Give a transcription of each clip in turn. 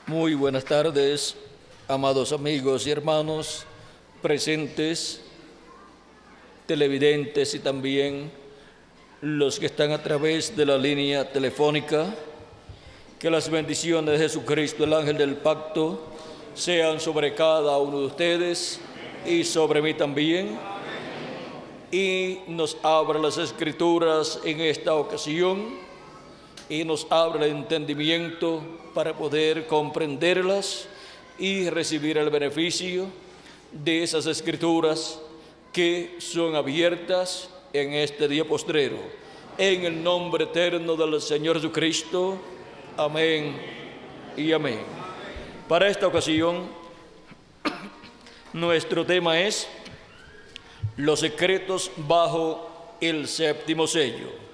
Muy buenas tardes, amados amigos y hermanos presentes, televidentes y también los que están a través de la línea telefónica. Que las bendiciones de Jesucristo, el ángel del pacto, sean sobre cada uno de ustedes y sobre mí también. Y nos abra las Escrituras en esta ocasión y nos abra el entendimiento para poder comprenderlas y recibir el beneficio de esas Escrituras que son abiertas en este día postrero. En el nombre eterno del Señor Jesucristo. Amén y amén. Para esta ocasión, nuestro tema es los secretos bajo el séptimo sello.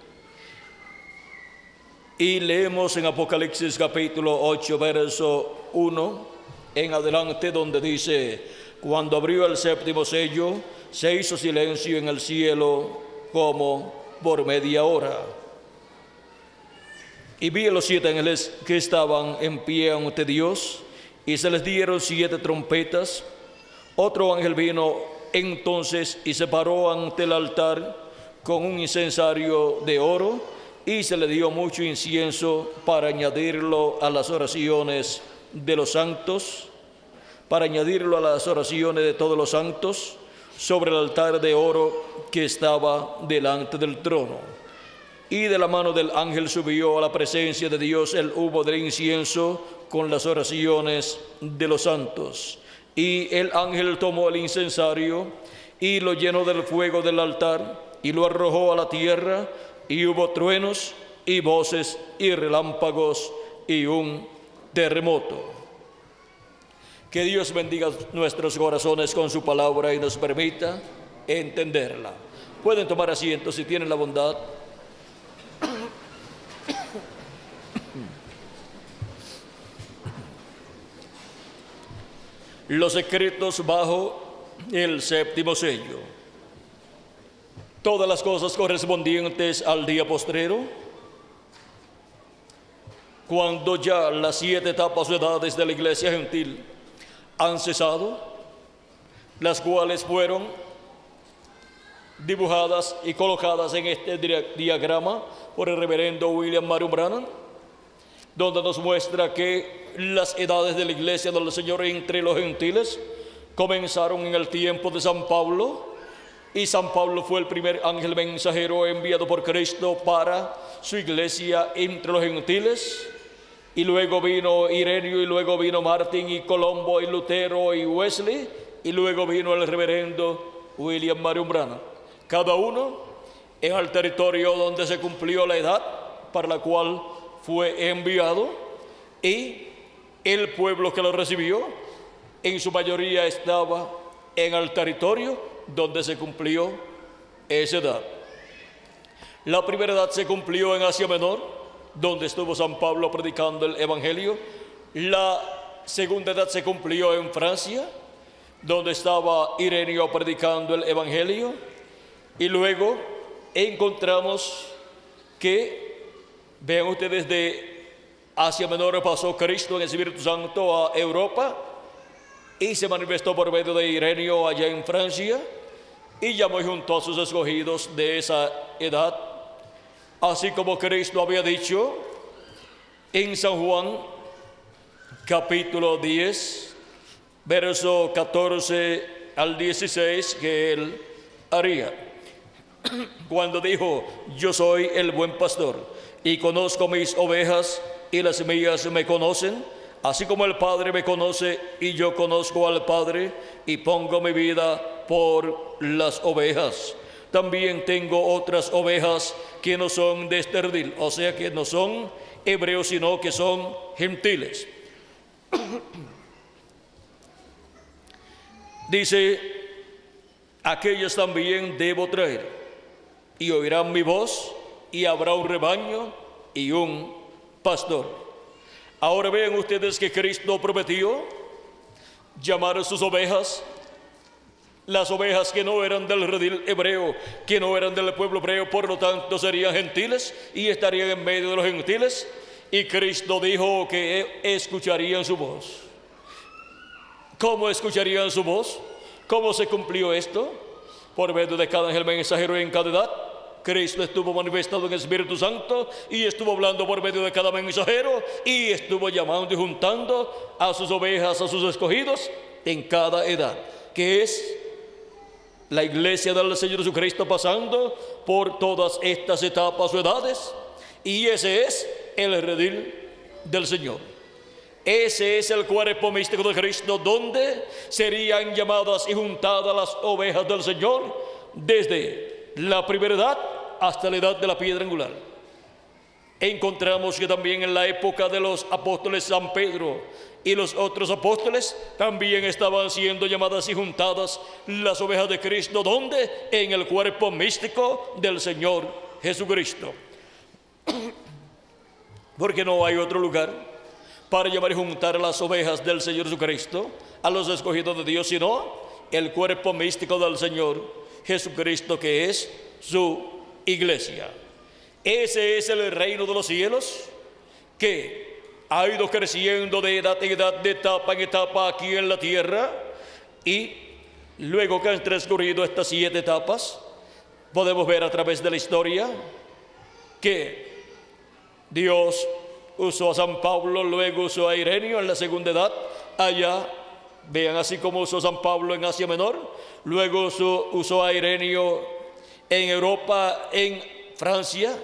Y leemos en Apocalipsis capítulo 8, verso 1 en adelante, donde dice: cuando abrió el séptimo sello, se hizo silencio en el cielo como por media hora. Y vi a los 7 ángeles que estaban en pie ante Dios, y se les dieron 7 trompetas. Otro ángel vino entonces y se paró ante el altar con un incensario de oro, y se le dio mucho incienso para añadirlo a las oraciones de los santos, para añadirlo a las oraciones de todos los santos, sobre el altar de oro que estaba delante del trono. Y de la mano del ángel subió a la presencia de Dios el humo del incienso con las oraciones de los santos. Y el ángel tomó el incensario y lo llenó del fuego del altar y lo arrojó a la tierra, y hubo truenos y voces y relámpagos y un terremoto. Que Dios bendiga nuestros corazones con su palabra y nos permita entenderla. Pueden tomar asiento si tienen la bondad. Los secretos bajo el séptimo sello. Todas las cosas correspondientes al día postrero, cuando ya las 7 etapas o edades de la iglesia gentil han cesado, las cuales fueron dibujadas y colocadas en este diagrama por el reverendo William Marion Branham, donde nos muestra que las edades de la iglesia del Señor entre los gentiles comenzaron en el tiempo de San Pablo, y San Pablo fue el primer ángel mensajero enviado por Cristo para su iglesia entre los gentiles. Y luego vino Ireneo, y luego vino Martín y Colombo y Lutero y Wesley, y luego vino el reverendo William Marion Branham. Cada uno en el territorio donde se cumplió la edad para la cual fue enviado, y el pueblo que lo recibió en su mayoría estaba en el territorio donde se cumplió esa edad. La primera edad se cumplió en Asia Menor, donde estuvo San Pablo predicando el Evangelio. La segunda edad se cumplió en Francia, donde estaba Ireneo predicando el Evangelio. Y luego encontramos que, vean ustedes, de Asia Menor pasó Cristo en el Espíritu Santo a Europa, y se manifestó por medio de Ireneo allá en Francia, y llamó junto a sus escogidos de esa edad, así como Cristo había dicho en San Juan capítulo 10, verso 14 al 16, que él haría, cuando dijo: yo soy el buen pastor, y conozco mis ovejas, y las mías me conocen, así como el Padre me conoce, y yo conozco al Padre, y pongo mi vida por las ovejas. También tengo otras ovejas que no son de este redil, o sea que no son hebreos, sino que son gentiles. Dice: aquellas también debo traer, y oirán mi voz, y habrá un rebaño y un pastor. Ahora vean ustedes que Cristo prometió llamar a sus ovejas, las ovejas que no eran del redil hebreo, que no eran del pueblo hebreo, por lo tanto serían gentiles y estarían en medio de los gentiles. y Cristo dijo que escucharían su voz. ¿Cómo escucharían su voz? ¿Cómo se cumplió esto? Por medio de cada ángel mensajero en cada edad. Cristo estuvo manifestado en el Espíritu Santo y estuvo hablando por medio de cada mensajero y estuvo llamando y juntando a sus ovejas, a sus escogidos en cada edad, que es la iglesia del Señor Jesucristo pasando por todas estas etapas o edades, y ese es el redil del Señor. Ese es el cuerpo místico de Cristo, donde serían llamadas y juntadas las ovejas del Señor desde la primera edad hasta la edad de la piedra angular. Encontramos que también en la época de los apóstoles San Pedro y los otros apóstoles también estaban siendo llamadas y juntadas las ovejas de Cristo, donde en el cuerpo místico del Señor Jesucristo. Porque no hay otro lugar para llamar y juntar a las ovejas del Señor Jesucristo, a los escogidos de Dios, sino el cuerpo místico del Señor Jesucristo, que es su iglesia. Ese es el reino de los cielos, que ha ido creciendo de edad en edad, de etapa en etapa aquí en la tierra, y luego que han transcurrido estas 7 etapas, podemos ver a través de la historia que Dios usó a San Pablo, luego usó a Ireneo en la segunda edad, allá, vean, así como usó San Pablo en Asia Menor, luego usó a Ireneo en Europa, en Francia,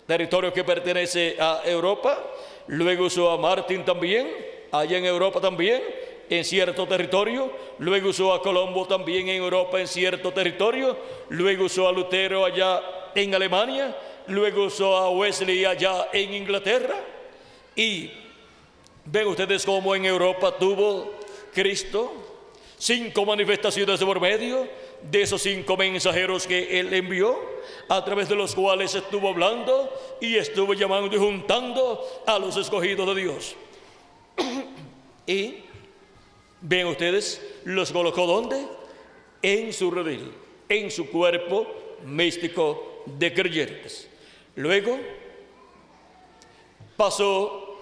territorio que pertenece a Europa, luego usó a Martín también, allá en Europa también, en cierto territorio, luego usó a Colombo también en Europa, en cierto territorio, luego usó a Lutero allá en Alemania, luego usó a Wesley allá en Inglaterra, y ven ustedes cómo en Europa tuvo Cristo 5 manifestaciones de por medio de esos 5 mensajeros que Él envió, a través de los cuales estuvo hablando y estuvo llamando y juntando a los escogidos de Dios. Y ven ustedes, los colocó ¿dónde? En su redil, en su cuerpo místico de creyentes. Luego pasó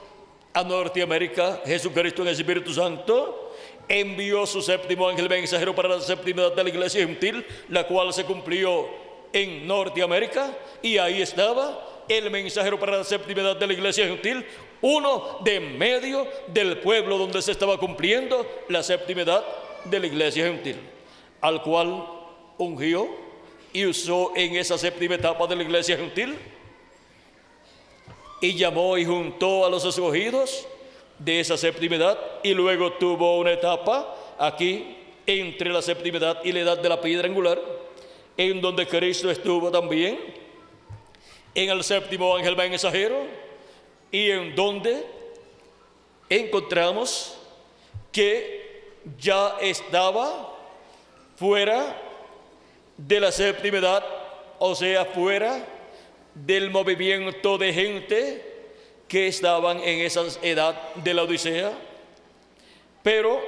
a Norteamérica. Jesucristo en el Espíritu Santo envió su 7º ángel mensajero para la 7ª edad de la iglesia gentil, la cual se cumplió en Norteamérica, y ahí estaba el mensajero para la 7ª edad de la iglesia gentil, uno de medio del pueblo donde se estaba cumpliendo la 7ª edad de la iglesia gentil, al cual ungió y usó en esa 7ª etapa de la iglesia gentil, y llamó y juntó a los escogidos de esa 7ª edad, y luego tuvo una etapa aquí entre la 7ª edad y la edad de la piedra angular, en donde Cristo estuvo también en el 7º ángel mensajero, y en donde encontramos que ya estaba fuera de la 7ª edad, o sea, fuera del movimiento de gente que estaban en esa edad de la Odisea. Pero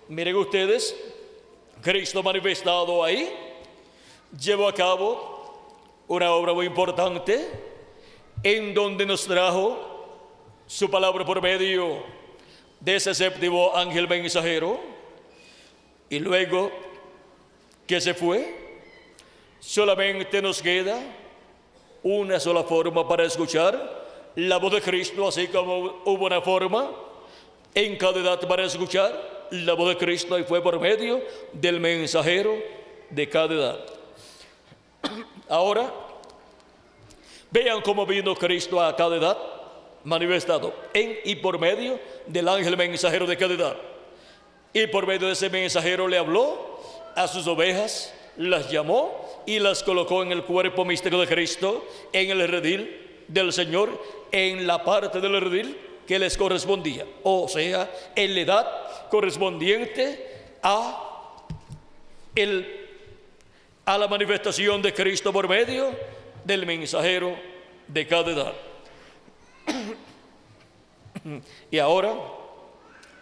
miren ustedes, Cristo manifestado ahí llevó a cabo una obra muy importante, en donde nos trajo su palabra por medio de ese 7º ángel mensajero, y luego que se fue, solamente nos queda una sola forma para escuchar la voz de Cristo, así como hubo una forma en cada edad para escuchar la voz de Cristo, y fue por medio del mensajero de cada edad. Ahora, vean cómo vino Cristo a cada edad manifestado en y por medio del ángel mensajero de cada edad. Y por medio de ese mensajero le habló a sus ovejas, las llamó y las colocó en el cuerpo místico de Cristo, en el redil del Señor, en la parte del redil que les correspondía, o sea, en la edad correspondiente a la manifestación de Cristo por medio del mensajero de cada edad. Y ahora,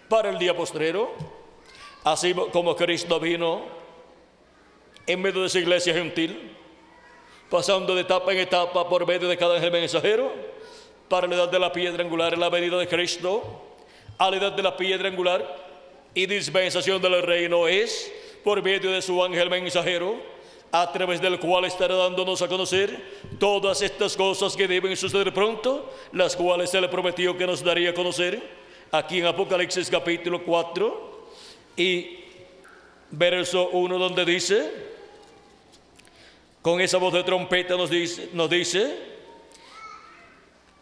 para el día postrero, así como Cristo vino en medio de esa iglesia gentil, pasando de etapa en etapa por medio de cada ángel mensajero, para la edad de la piedra angular, la venida de Cristo, a la edad de la piedra angular y dispensación del reino es por medio de su ángel mensajero, a través del cual estará dándonos a conocer todas estas cosas que deben suceder pronto, las cuales se le prometió que nos daría a conocer, aquí en Apocalipsis capítulo 4 y verso 1, donde dice, con esa voz de trompeta nos dice,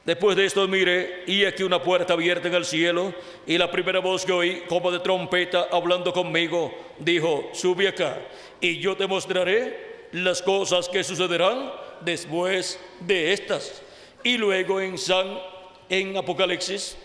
después de esto miré, y aquí una puerta abierta en el cielo, y la primera voz que oí, como de trompeta, hablando conmigo, dijo, sube acá, y yo te mostraré las cosas que sucederán después de estas. Y luego en Apocalipsis,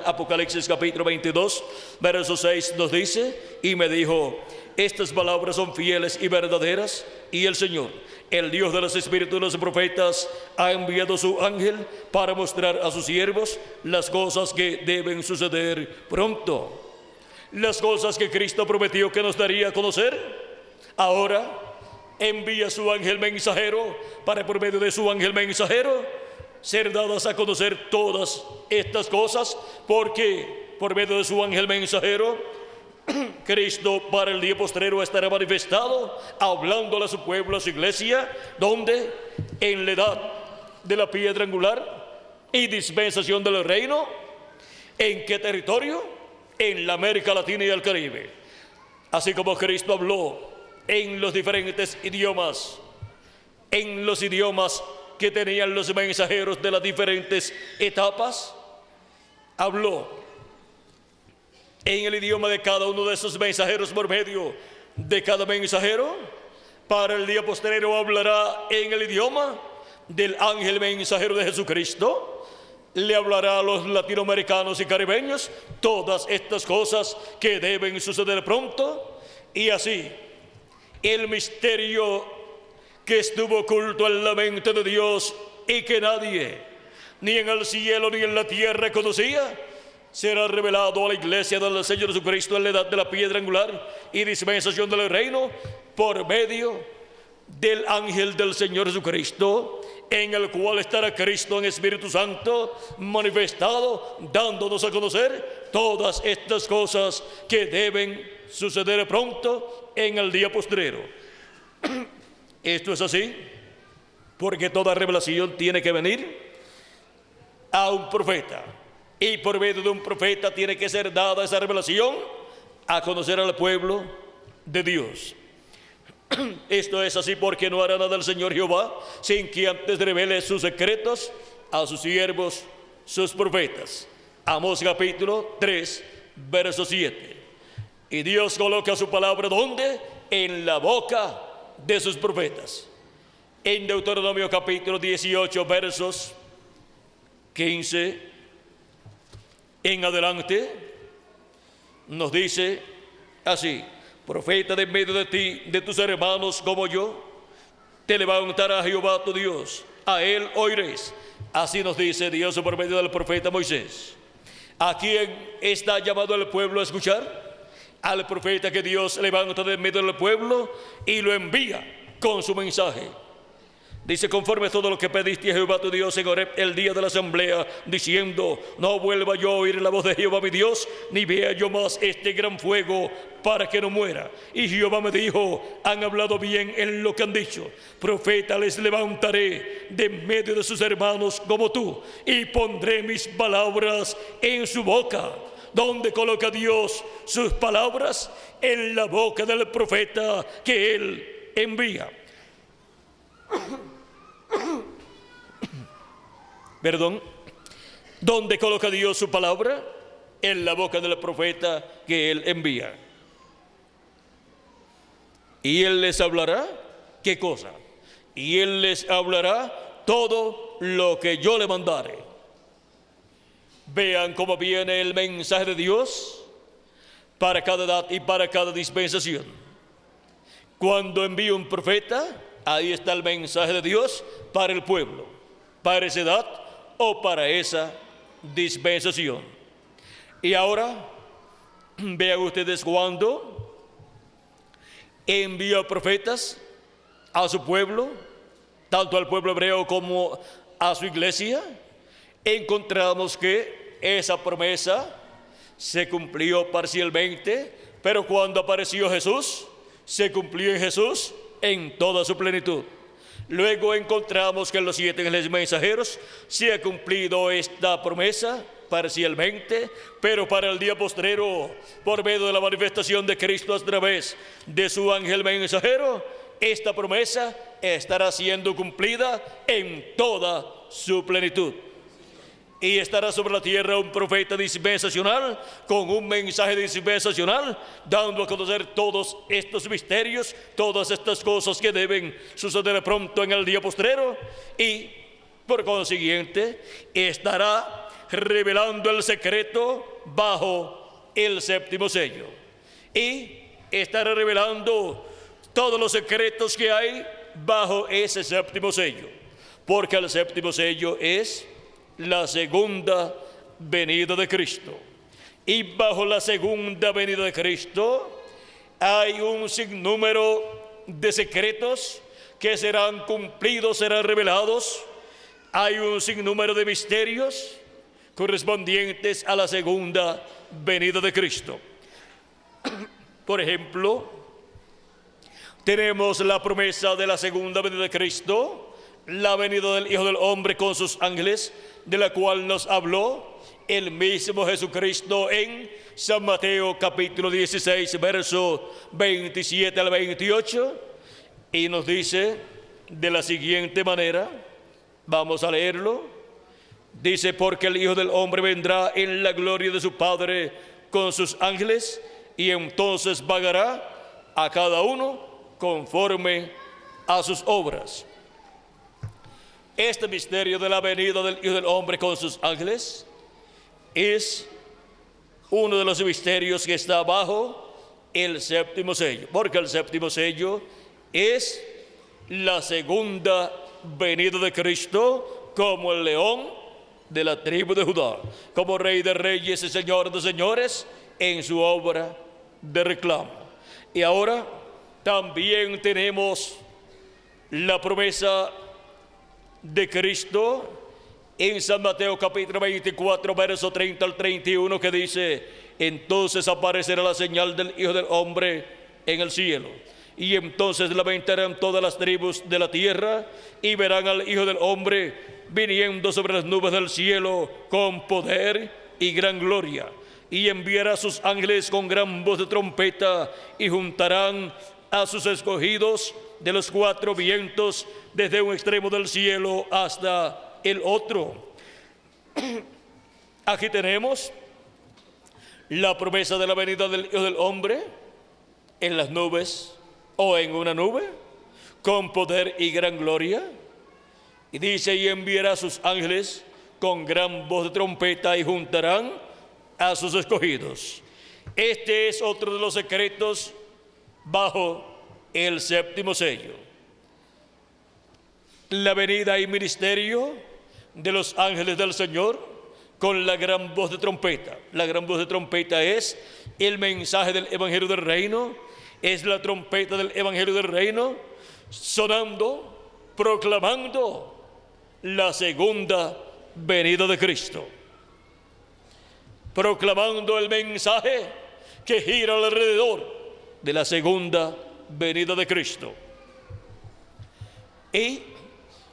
Apocalipsis capítulo 22, verso 6 nos dice, y me dijo, estas palabras son fieles y verdaderas, y el Señor, el Dios de los espíritus de los profetas, ha enviado su ángel para mostrar a sus siervos las cosas que deben suceder pronto. Las cosas que Cristo prometió que nos daría a conocer, ahora envía su ángel mensajero para, por medio de su ángel mensajero, ser dadas a conocer todas estas cosas, porque por medio de su ángel mensajero Cristo para el día postrero estará manifestado, hablándole a su pueblo, a su iglesia, donde en la edad de la piedra angular y dispensación del reino. ¿En qué territorio? En la América Latina y el Caribe. Así como Cristo habló en los diferentes idiomas, en los idiomas que tenían los mensajeros de las diferentes etapas, habló en el idioma de cada uno de esos mensajeros por medio de cada mensajero. Para el día postrero hablará en el idioma del ángel mensajero de Jesucristo. Le hablará a los latinoamericanos y caribeños todas estas cosas que deben suceder pronto. Y así, el misterio que estuvo oculto en la mente de Dios y que nadie, ni en el cielo ni en la tierra, conocía, será revelado a la iglesia del Señor Jesucristo en la edad de la piedra angular y dispensación del reino, por medio del ángel del Señor Jesucristo, en el cual estará Cristo en Espíritu Santo manifestado, dándonos a conocer todas estas cosas que deben suceder pronto en el día postrero. Esto es así porque toda revelación tiene que venir a un profeta, y por medio de un profeta tiene que ser dada esa revelación a conocer al pueblo de Dios. Esto es así porque no hará nada el Señor Jehová sin que antes revele sus secretos a sus siervos, sus profetas. Amós capítulo 3, verso 7. Y Dios coloca su palabra, ¿dónde? En la boca de sus profetas. En Deuteronomio capítulo 18, versos 15 en adelante, nos dice así: profeta de en medio de ti, de tus hermanos como yo, te levantará Jehová tu Dios, a él oiréis. Así nos dice Dios por medio del profeta Moisés. ¿A quién está llamado el pueblo a escuchar? Al profeta que Dios levanta de en medio del pueblo y lo envía con su mensaje. Dice: conforme a todo lo que pediste a Jehová tu Dios en Horeb el día de la asamblea, diciendo: no vuelva yo a oír la voz de Jehová mi Dios, ni vea yo más este gran fuego, para que no muera. Y Jehová me dijo: han hablado bien en lo que han dicho. Profeta les levantaré de en medio de sus hermanos como tú, y pondré mis palabras en su boca. ¿Dónde coloca Dios sus palabras? En la boca del profeta que él envía. Perdón. ¿Dónde coloca Dios su palabra? En la boca del profeta que él envía. Y él les hablará, ¿qué cosa? Y él les hablará todo lo que yo le mandare. Vean cómo viene el mensaje de Dios para cada edad y para cada dispensación. Cuando envía un profeta, ahí está el mensaje de Dios para el pueblo, para esa edad o para esa dispensación. Y ahora, vean ustedes cuando envía profetas a su pueblo, tanto al pueblo hebreo como a su iglesia, encontramos que esa promesa se cumplió parcialmente, pero cuando apareció Jesús, se cumplió en Jesús en toda su plenitud. Luego encontramos que en los 7 ángeles mensajeros se ha cumplido esta promesa parcialmente, pero para el día postrero, por medio de la manifestación de Cristo a través de su ángel mensajero, esta promesa estará siendo cumplida en toda su plenitud. Y estará sobre la tierra un profeta dispensacional con un mensaje dispensacional, dando a conocer todos estos misterios, todas estas cosas que deben suceder pronto en el día postrero, y por consiguiente estará revelando el secreto bajo el séptimo sello, y estará revelando todos los secretos que hay bajo ese séptimo sello, porque el séptimo sello es la segunda venida de Cristo. Y bajo la segunda venida de Cristo hay un sinnúmero de secretos que serán cumplidos, serán revelados. Hay un sinnúmero de misterios correspondientes a la segunda venida de Cristo. Por ejemplo, tenemos la promesa de la segunda venida de Cristo, la venida del Hijo del Hombre con sus ángeles, de la cual nos habló el mismo Jesucristo en San Mateo capítulo 16, verso 27 al 28, y nos dice de la siguiente manera, vamos a leerlo, dice: porque el Hijo del Hombre vendrá en la gloria de su Padre con sus ángeles, y entonces pagará a cada uno conforme a sus obras. Este misterio de la venida del Hijo del Hombre con sus ángeles es uno de los misterios que está bajo el séptimo sello, porque el séptimo sello es la segunda venida de Cristo como el león de la tribu de Judá, como Rey de Reyes y Señor de Señores en su obra de reclamo. Y ahora también tenemos la promesa de Cristo en San Mateo capítulo 24, verso 30 al 31, que dice: entonces aparecerá la señal del Hijo del Hombre en el cielo, y entonces lamentarán todas las tribus de la tierra, y verán al Hijo del Hombre viniendo sobre las nubes del cielo con poder y gran gloria, y enviará a sus ángeles con gran voz de trompeta, y juntarán a sus escogidos de los 4 vientos, desde un extremo del cielo hasta el otro. Aquí tenemos la promesa de la venida del Hijo del Hombre en las nubes o en una nube, con poder y gran gloria. Y dice: y enviará a sus ángeles con gran voz de trompeta, y juntarán a sus escogidos. Este es otro de los secretos bajo el séptimo sello. La venida y ministerio de los ángeles del Señor con la gran voz de trompeta. La gran voz de trompeta es el mensaje del Evangelio del Reino, es la trompeta del Evangelio del Reino sonando, proclamando la segunda venida de Cristo, proclamando el mensaje que gira alrededor de la segunda venida de Cristo. Y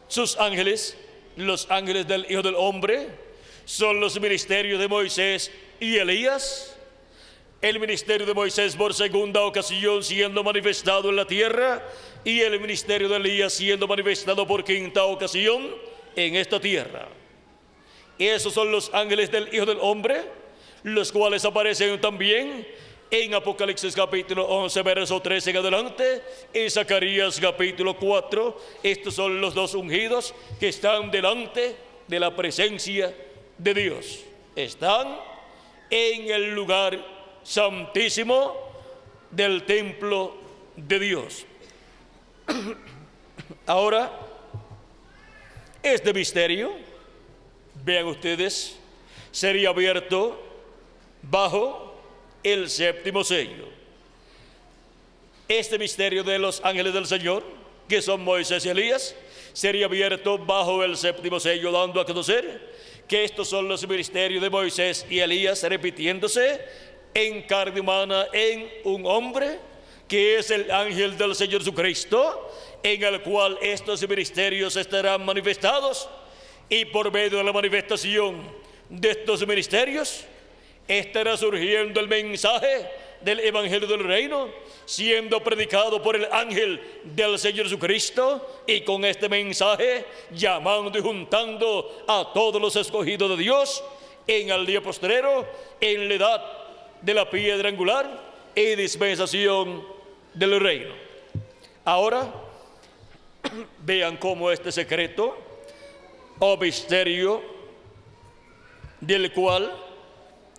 sus ángeles, los ángeles del Hijo del Hombre, son los ministerios de Moisés y Elías. El ministerio de Moisés por segunda ocasión siendo manifestado en la tierra, y el ministerio de Elías siendo manifestado por quinta ocasión en esta tierra. Y esos son los ángeles del Hijo del Hombre, los cuales aparecen también en Apocalipsis capítulo 11, verso 13 en adelante, en Zacarías capítulo 4. Estos son los 2 ungidos que están delante de la presencia de Dios. Están en el lugar santísimo del templo de Dios. Ahora, este misterio, vean ustedes, sería abierto bajo el séptimo sello. Este misterio de los ángeles del Señor que son Moisés y Elías, sería abierto bajo el séptimo sello, dando a conocer que estos son los ministerios de Moisés y Elías, repitiéndose en carne humana en un hombre que es el ángel del Señor Jesucristo, en el cual estos ministerios estarán manifestados, y por medio de la manifestación de estos ministerios estará surgiendo el mensaje del Evangelio del Reino, siendo predicado por el ángel del Señor Jesucristo, y con este mensaje llamando y juntando a todos los escogidos de Dios en el día postrero, en la edad de la piedra angular y dispensación del reino. Ahora vean cómo este secreto o misterio del cual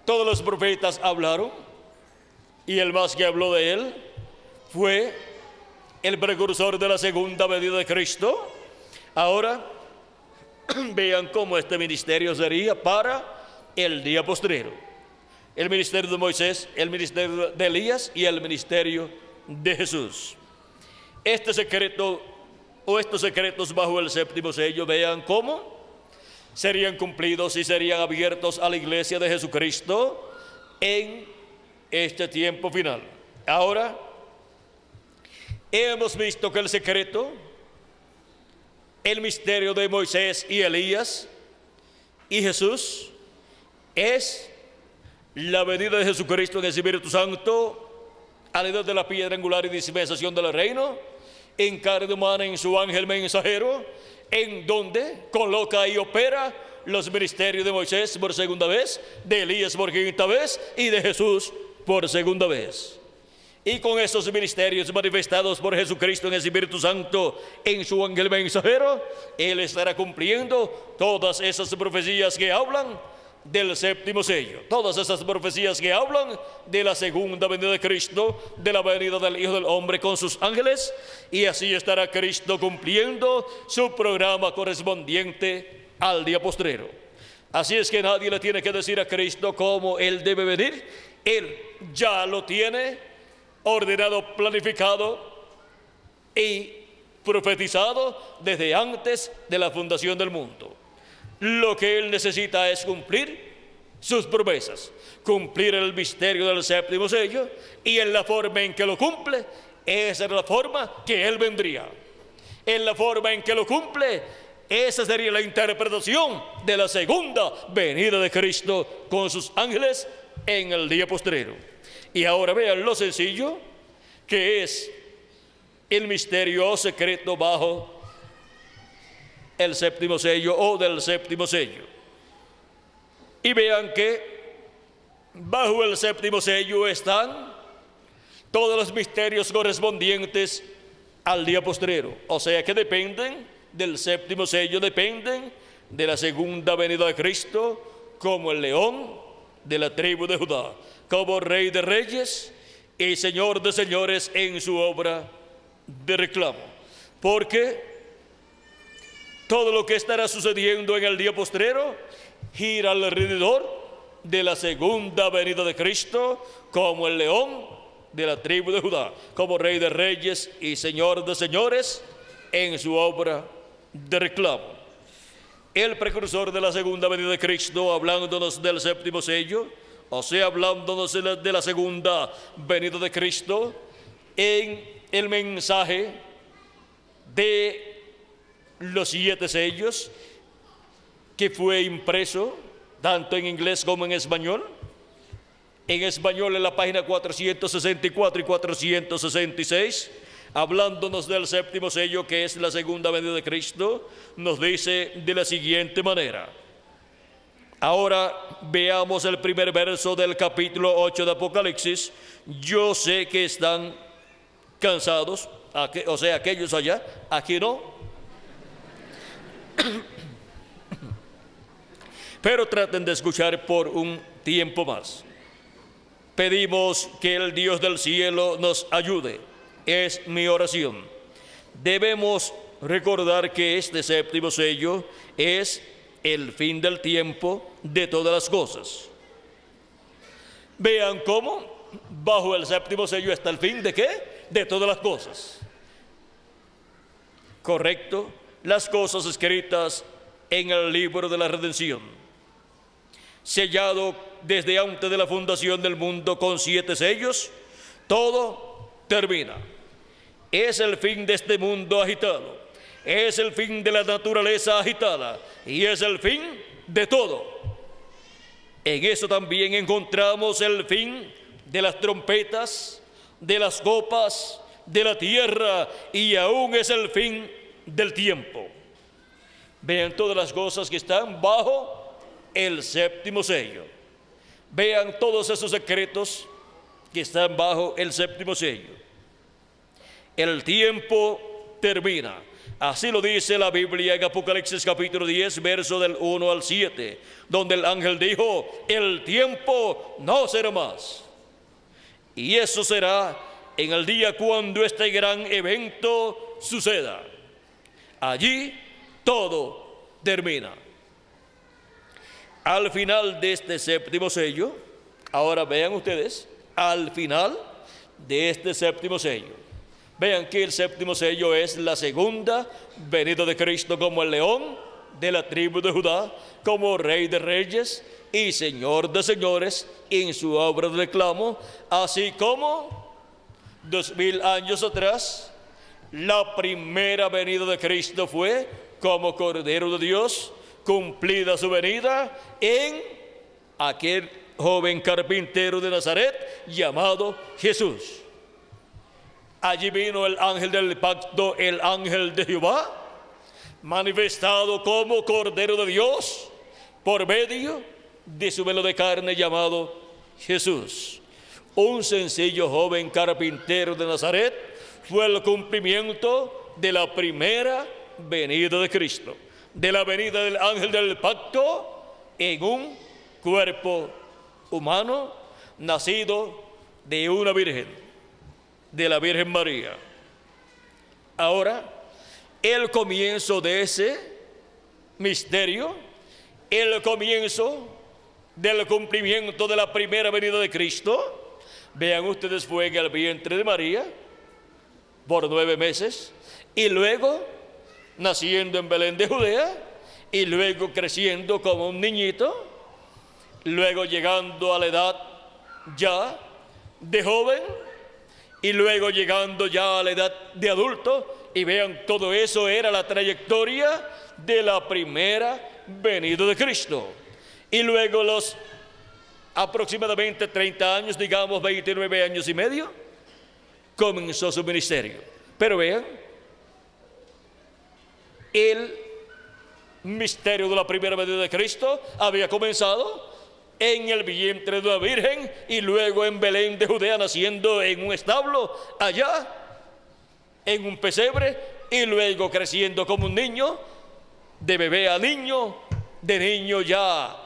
todos los profetas hablaron, y el más que habló de él fue el precursor de la segunda venida de Cristo. Ahora vean cómo este ministerio sería para el día postrero: el ministerio de Moisés, el ministerio de Elías y el ministerio de Jesús. Este secreto o estos secretos bajo el séptimo sello, vean cómo serían cumplidos y serían abiertos a la iglesia de Jesucristo en este tiempo final. Ahora hemos visto que el secreto, el misterio de Moisés y Elías y Jesús es la venida de Jesucristo en el Espíritu Santo a la edad de la piedra angular y dispensación del reino, en carne humana, en su ángel mensajero, en donde coloca y opera los ministerios de Moisés por segunda vez, de Elías por quinta vez y de Jesús por segunda vez. Y con esos ministerios manifestados por Jesucristo en el Espíritu Santo, en su ángel mensajero, Él estará cumpliendo todas esas profecías que hablan del séptimo sello, todas esas profecías que hablan de la segunda venida de Cristo, de la venida del Hijo del Hombre con sus ángeles, y así estará Cristo cumpliendo su programa correspondiente al día postrero. Así es que nadie le tiene que decir a Cristo cómo Él debe venir. Él ya lo tiene ordenado, planificado y profetizado desde antes de la fundación del mundo. Lo que Él necesita es cumplir sus promesas, cumplir el misterio del séptimo sello, y en la forma en que lo cumple, esa es la forma que Él vendría. En la forma en que lo cumple, esa sería la interpretación de la segunda venida de Cristo con sus ángeles en el día postrero. Y ahora vean lo sencillo que es el misterio secreto bajo el séptimo sello o del séptimo sello. Y vean que bajo el séptimo sello están todos los misterios correspondientes al día postrero, o sea que dependen del séptimo sello, dependen de la segunda venida de Cristo como el león de la tribu de Judá, como Rey de reyes y Señor de señores en su obra de reclamo. Porque todo lo que estará sucediendo en el día postrero gira alrededor de la segunda venida de Cristo como el león de la tribu de Judá, como Rey de reyes y Señor de señores en su obra de reclamo. El precursor de la segunda venida de Cristo, hablándonos del séptimo sello, o sea, hablándonos de la segunda venida de Cristo, en el mensaje de los 7 sellos, que fue impreso tanto en inglés como en español. En español en la página 464 y 466, hablándonos del séptimo sello, que es la segunda venida de Cristo, nos dice de la siguiente manera. Ahora veamos el primer verso del capítulo 8 de Apocalipsis. Yo sé que están cansados, o sea, aquellos allá, aquí no. Pero traten de escuchar por un tiempo más. Pedimos que el Dios del cielo nos ayude. Es mi oración. Debemos recordar que este séptimo sello es el fin del tiempo de todas las cosas. Vean cómo bajo el séptimo sello está el fin de ¿qué? De todas las cosas. correcto las cosas escritas en el libro de la redención, sellado desde antes de la fundación del mundo con 7 sellos. Todo termina. Es el fin de este mundo agitado, es el fin de la naturaleza agitada y es el fin de todo. En eso también encontramos el fin de las trompetas, de las copas, de la tierra, y aún es el fin del tiempo. Vean todas las cosas que están bajo el séptimo sello. Vean todos esos secretos que están bajo el séptimo sello. El tiempo termina. Así lo dice la Biblia en Apocalipsis capítulo 10, verso del 1 al 7, donde el ángel dijo: el tiempo no será más. Y eso será en el día cuando este gran evento suceda. Allí todo termina. Al final de este séptimo sello, ahora vean ustedes, al final de este séptimo sello, vean que el séptimo sello es la segunda venida de Cristo como el león de la tribu de Judá, como Rey de Reyes y Señor de Señores en su obra de reclamo, así como 2000 años atrás la primera venida de Cristo fue como Cordero de Dios, cumplida su venida en aquel joven carpintero de Nazaret llamado Jesús. Allí vino el ángel del pacto, el ángel de Jehová, manifestado como Cordero de Dios por medio de su velo de carne llamado Jesús. Un sencillo joven carpintero de Nazaret fue el cumplimiento de la primera venida de Cristo, de la venida del ángel del pacto en un cuerpo humano, nacido de una virgen, de la Virgen María. Ahora, el comienzo de ese misterio, el comienzo del cumplimiento de la primera venida de Cristo, vean ustedes, fue en el vientre de María por 9 meses, y luego naciendo en Belén de Judea, y luego creciendo como un niñito, luego llegando a la edad ya de joven, y luego llegando ya a la edad de adulto. Y vean, todo eso era la trayectoria de la primera venida de Cristo. Y luego los aproximadamente 30 años, digamos 29 años y medio, comenzó su ministerio. Pero vean, el misterio de la primera venida de Cristo había comenzado en el vientre de una virgen, y luego en Belén de Judea, naciendo en un establo allá, en un pesebre, y luego creciendo como un niño, de bebé a niño, de niño ya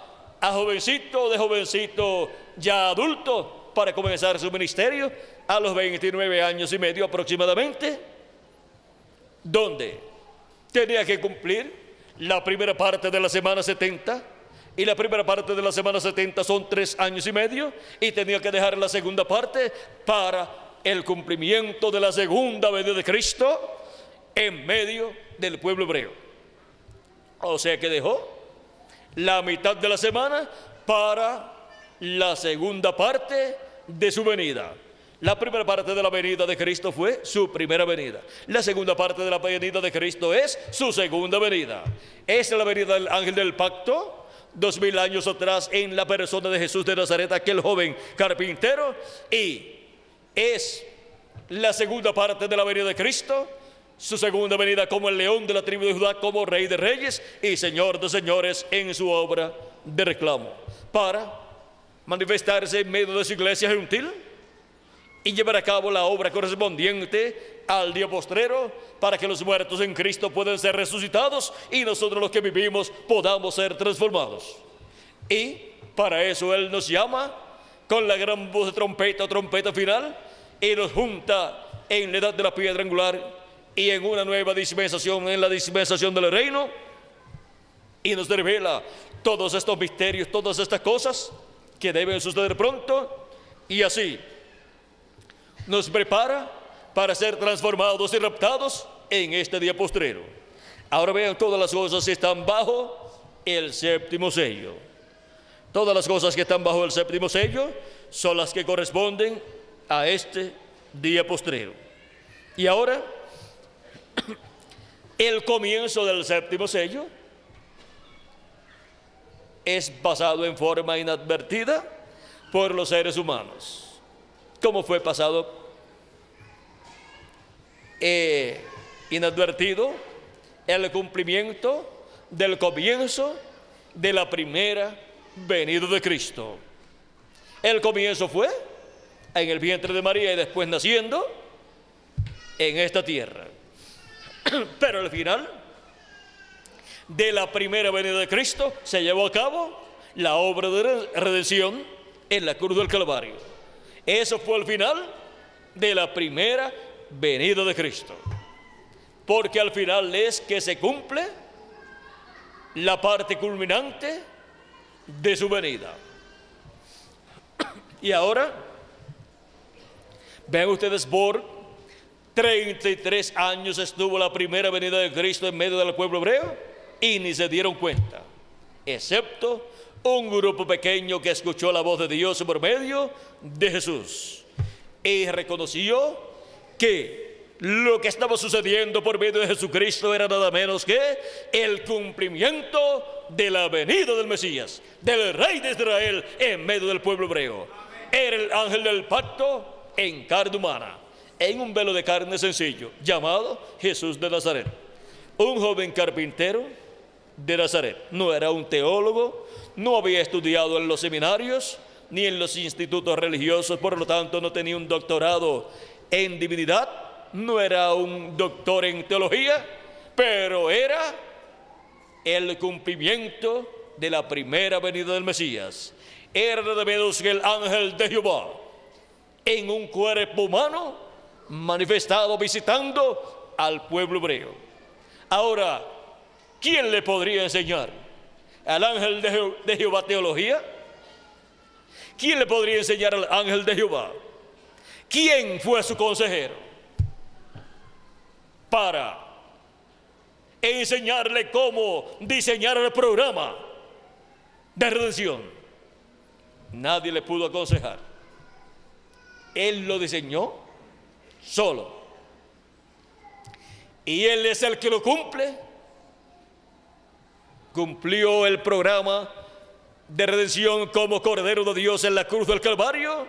a jovencito, de jovencito ya adulto, para comenzar su ministerio a los 29 años y medio aproximadamente, donde tenía que cumplir la primera parte de la semana 70, y la primera parte de la semana 70 son 3 años y medio, y tenía que dejar la segunda parte para el cumplimiento de la segunda venida de Cristo en medio del pueblo hebreo. O sea que dejó la mitad de la semana para la segunda parte de su venida. La primera parte de la venida de Cristo fue su primera venida. La segunda parte de la venida de Cristo es su segunda venida. Es la venida del ángel del pacto, 2000 años atrás, en la persona de Jesús de Nazaret, aquel joven carpintero, y es la segunda parte de la venida de Cristo, su segunda venida como el león de la tribu de Judá, como Rey de Reyes y Señor de Señores en su obra de reclamo, para manifestarse en medio de su iglesia gentil y llevar a cabo la obra correspondiente al día postrero, para que los muertos en Cristo puedan ser resucitados y nosotros los que vivimos podamos ser transformados. Y para eso Él nos llama con la gran voz de trompeta, trompeta final, y nos junta en la edad de la piedra angular y en una nueva dispensación, en la dispensación del reino, y nos revela todos estos misterios, todas estas cosas que deben suceder pronto, y así nos prepara para ser transformados y raptados en este día postrero. Ahora vean, todas las cosas están bajo el séptimo sello. Todas las cosas que están bajo el séptimo sello son las que corresponden a este día postrero. Y ahora, el comienzo del séptimo sello es pasado en forma inadvertida por los seres humanos. ¿Cómo fue pasado inadvertido el cumplimiento del comienzo de la primera venida de Cristo? El comienzo fue en el vientre de María y después naciendo en esta tierra. Pero al final de la primera venida de Cristo se llevó a cabo la obra de redención en la cruz del Calvario. Eso fue el final de la primera venida de Cristo, porque al final es que se cumple la parte culminante de su venida. Y ahora vean ustedes, por 33 años estuvo la primera venida de Cristo en medio del pueblo hebreo y ni se dieron cuenta, excepto un grupo pequeño que escuchó la voz de Dios por medio de Jesús y reconoció que lo que estaba sucediendo por medio de Jesucristo era nada menos que el cumplimiento de la venida del Mesías, del Rey de Israel en medio del pueblo hebreo. Era el ángel del pacto en carne humana, en un velo de carne sencillo, llamado Jesús de Nazaret. Un joven carpintero de Nazaret. No era un teólogo, no había estudiado en los seminarios ni en los institutos religiosos, por lo tanto no tenía un doctorado en divinidad, no era un doctor en teología, pero era el cumplimiento de la primera venida del Mesías. Era nada menos que el ángel de Jehová en un cuerpo humano manifestado visitando al pueblo hebreo. Ahora, ¿quién le podría enseñar al ángel de Jehová teología? ¿Quién le podría enseñar al ángel de Jehová? ¿Quién fue su consejero para enseñarle cómo diseñar el programa de redención? Nadie le pudo aconsejar. Él lo diseñó solo. Y Él es el que lo cumple. Cumplió el programa de redención como Cordero de Dios en la cruz del Calvario.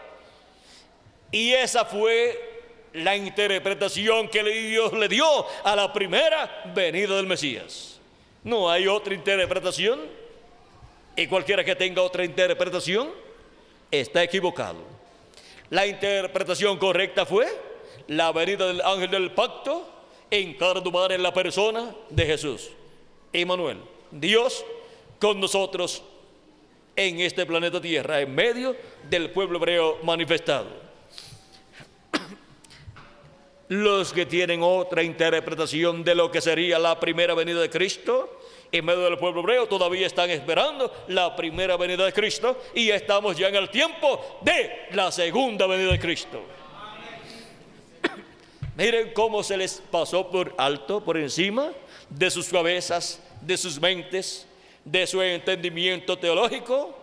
Y esa fue la interpretación que Dios le dio a la primera venida del Mesías. No hay otra interpretación. Y cualquiera que tenga otra interpretación está equivocado. La interpretación correcta fue la venida del ángel del pacto en carne humana en la persona de Jesús, Emmanuel, Dios con nosotros en este planeta Tierra, en medio del pueblo hebreo manifestado. Los que tienen otra interpretación de lo que sería la primera venida de Cristo en medio del pueblo hebreo todavía están esperando la primera venida de Cristo, y estamos ya en el tiempo de la segunda venida de Cristo. Miren cómo se les pasó por alto, por encima de sus cabezas, de sus mentes, de su entendimiento teológico,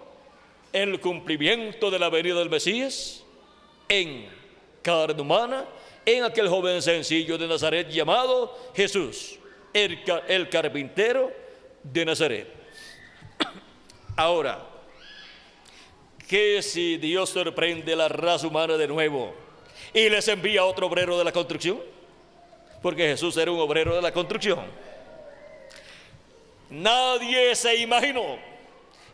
el cumplimiento de la venida del Mesías en carne humana, en aquel joven sencillo de Nazaret llamado Jesús, el carpintero de Nazaret. Ahora, ¿qué si Dios sorprende a la raza humana de nuevo y les envía otro obrero de la construcción? Porque Jesús era un obrero de la construcción. Nadie se imaginó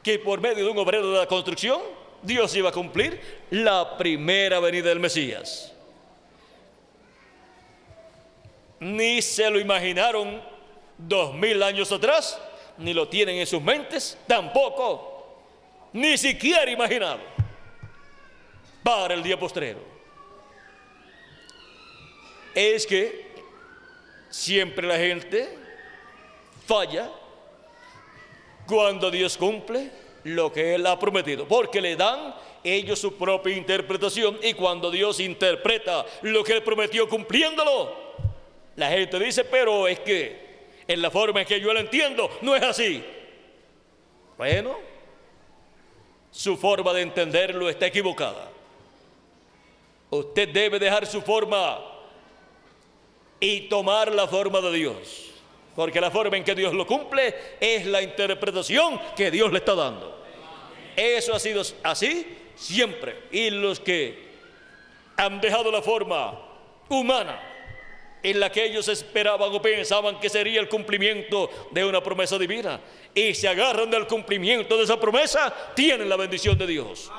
que por medio de un obrero de la construcción Dios iba a cumplir la primera venida del Mesías. Ni se lo imaginaron 2000 años atrás, ni lo tienen en sus mentes, tampoco, ni siquiera imaginado para el día postrero. Es que siempre la gente falla cuando Dios cumple lo que Él ha prometido, porque le dan ellos su propia interpretación, y cuando Dios interpreta lo que Él prometió cumpliéndolo, la gente dice, pero es que en la forma en que yo lo entiendo no es así. Bueno, su forma de entenderlo está equivocada. Usted debe dejar su forma y tomar la forma de Dios, porque la forma en que Dios lo cumple es la interpretación que Dios le está dando. Eso ha sido así siempre, y los que han dejado la forma humana en la que ellos esperaban o pensaban que sería el cumplimiento de una promesa divina, y se agarran del cumplimiento de esa promesa, tienen la bendición de Dios.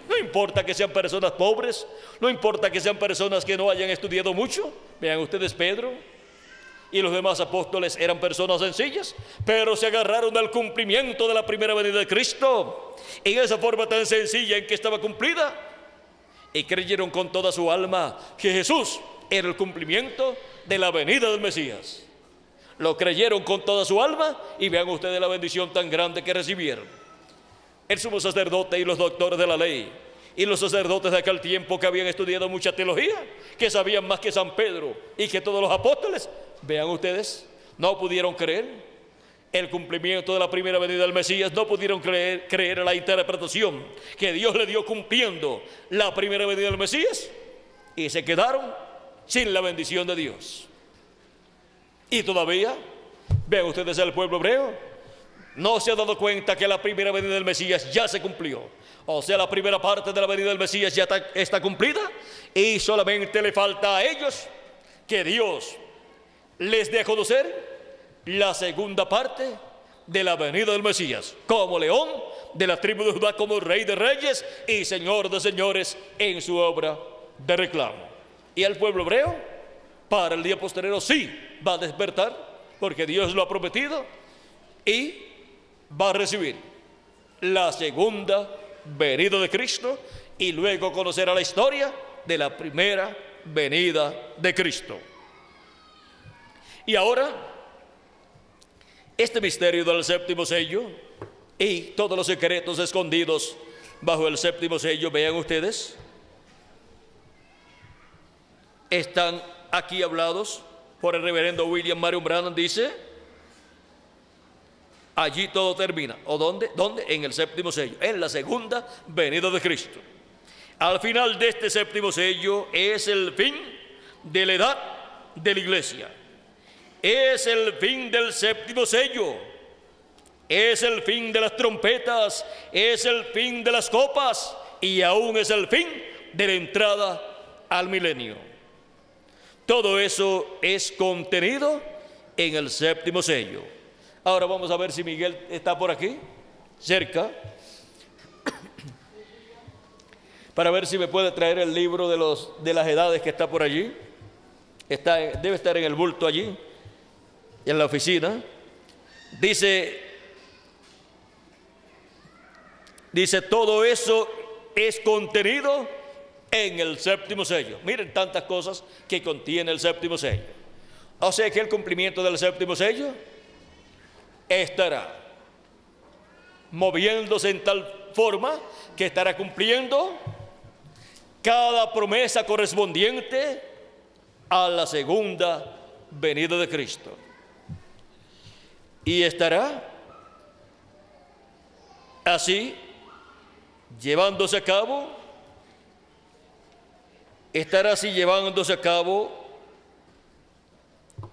No importa que sean personas pobres, no importa que sean personas que no hayan estudiado mucho. Vean ustedes, Pedro y los demás apóstoles eran personas sencillas, pero se agarraron al cumplimiento de la primera venida de Cristo en esa forma tan sencilla en que estaba cumplida, y creyeron con toda su alma que Jesús era el cumplimiento de la venida del Mesías. Lo creyeron con toda su alma, y vean ustedes la bendición tan grande que recibieron. El sumo sacerdote y los doctores de la ley y los sacerdotes de aquel tiempo, que habían estudiado mucha teología, que sabían más que San Pedro y que todos los apóstoles, vean ustedes, no pudieron creer el cumplimiento de la primera venida del Mesías, no pudieron creer la interpretación que Dios le dio cumpliendo la primera venida del Mesías, y se quedaron sin la bendición de Dios. Y todavía, vean ustedes, el pueblo hebreo no se ha dado cuenta que la primera venida del Mesías ya se cumplió. O sea, la primera parte de la venida del Mesías ya está cumplida, y solamente le falta a ellos que Dios les dé a conocer la segunda parte de la venida del Mesías, como león de la tribu de Judá, como rey de reyes y señor de señores en su obra de reclamo. Y el pueblo hebreo, para el día posterior, sí va a despertar, porque Dios lo ha prometido, y va a recibir la segunda venida de Cristo, y luego conocerá la historia de la primera venida de Cristo. Y ahora, este misterio del séptimo sello y todos los secretos escondidos bajo el séptimo sello, vean ustedes, están aquí hablados por el reverendo William Marion Branham. Dice, allí todo termina. ¿O dónde? ¿Dónde? En el séptimo sello, en la segunda venida de Cristo. Al final de este séptimo sello es el fin de la edad de la iglesia. Es el fin del séptimo sello. Es el fin de las trompetas. Es el fin de las copas. Y aún es el fin de la entrada al milenio. Todo eso es contenido en el séptimo sello. Ahora vamos a ver si Miguel está por aquí, cerca, para ver si me puede traer el libro de las edades que está por allí. Debe estar en el bulto allí, en la oficina. Dice, todo eso es contenido en el séptimo sello. Miren tantas cosas que contiene el séptimo sello. O sea que el cumplimiento del séptimo sello estará moviéndose en tal forma que estará cumpliendo cada promesa correspondiente a la segunda venida de Cristo, y estará así llevándose a cabo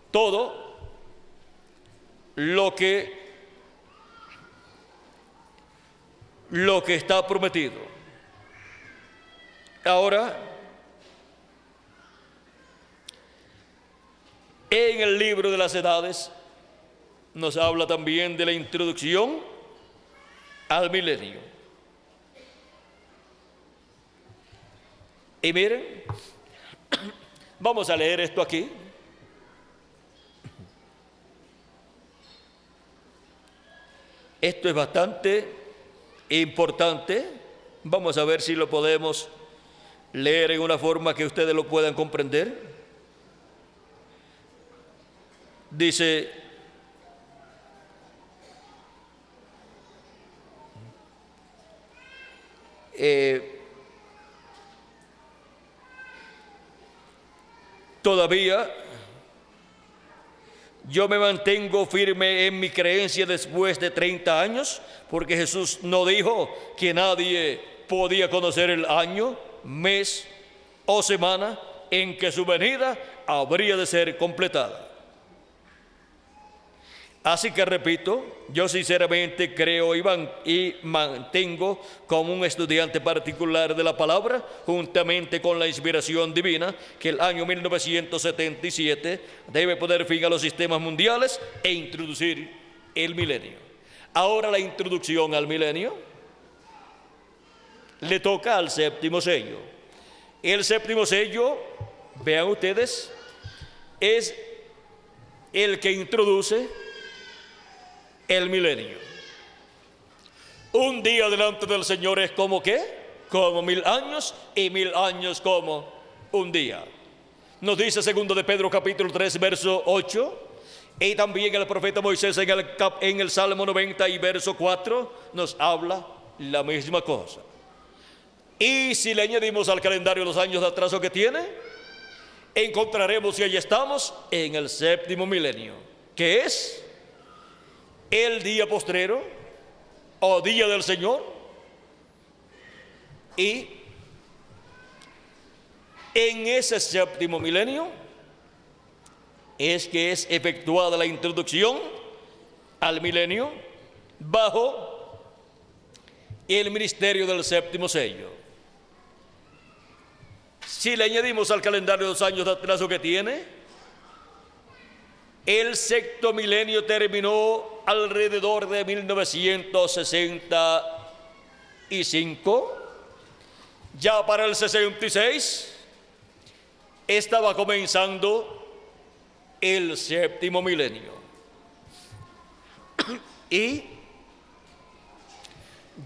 todo lo que está prometido. Ahora, en el libro de las edades nos habla también de la introducción al milenio. Y miren, vamos a leer esto aquí. Esto es bastante importante. Vamos a ver si lo podemos leer en una forma que ustedes lo puedan comprender. Dice, Todavía yo me mantengo firme en mi creencia después de 30 años, porque Jesús no dijo que nadie podía conocer el año, mes o semana en que su venida habría de ser completada. Así que repito, yo sinceramente creo y mantengo como un estudiante particular de la palabra, juntamente con la inspiración divina, que el año 1977 debe poner fin a los sistemas mundiales e introducir el milenio. Ahora la introducción al milenio le toca al séptimo sello. El séptimo sello, vean ustedes, es el que introduce el milenio. Un día delante del Señor es como ¿qué? Como 1000 años, y 1000 años como un día. Nos dice segundo de Pedro capítulo 3 verso 8, y también el profeta Moisés en el Salmo 90 y verso 4 nos habla la misma cosa. Y si le añadimos al calendario los años de atraso que tiene, encontraremos que ya estamos en el séptimo milenio, que es el día postrero o día del Señor. Y en ese séptimo milenio es que es efectuada la introducción al milenio bajo el ministerio del séptimo sello. Si le añadimos al calendario los años de atraso que tiene, el sexto milenio terminó alrededor de 1965. Ya para el 66 estaba comenzando el séptimo milenio. Y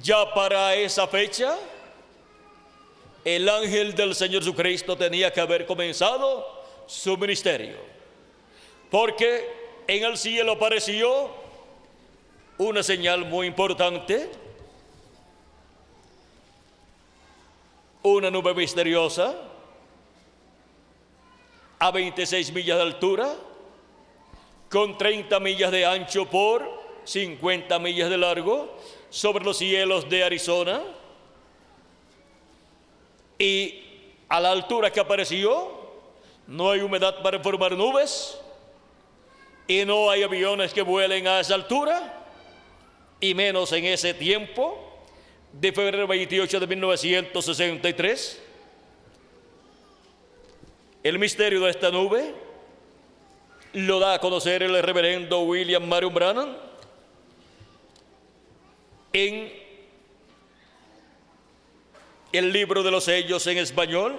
ya para esa fecha, el ángel del Señor Jesucristo tenía que haber comenzado su ministerio, porque en el cielo apareció una señal muy importante, una nube misteriosa a 26 millas de altura, con 30 millas de ancho por 50 millas de largo, sobre los cielos de Arizona. Y a la altura que apareció, no hay humedad para formar nubes, y no hay aviones que vuelen a esa altura, y menos en ese tiempo de febrero 28 de 1963. El misterio de esta nube lo da a conocer el reverendo William Marion Branham en el libro de los sellos en español,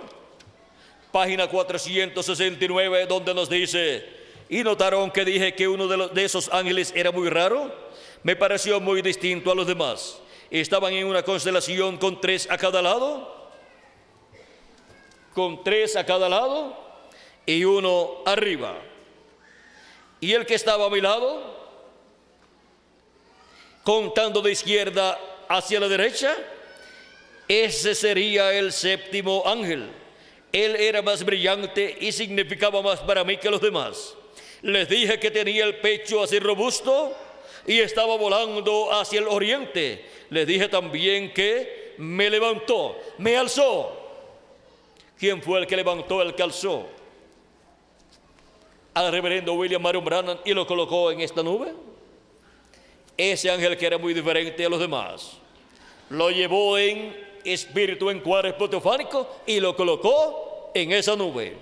página 469, donde nos dice: y notaron que dije que uno de esos ángeles era muy raro, me pareció muy distinto a los demás. Estaban en una constelación con 3 a cada lado, y uno arriba. Y el que estaba a mi lado, contando de izquierda hacia la derecha, ese sería el séptimo ángel. Él era más brillante y significaba más para mí que los demás. Les dije que tenía el pecho así robusto y estaba volando hacia el oriente. Les dije también que me levantó, me alzó. ¿Quién fue el que levantó, el que alzó al reverendo William Marion Branham y lo colocó en esta nube? Ese ángel, que era muy diferente a los demás, lo llevó en espíritu en cuerpo teofánico y lo colocó en esa nube.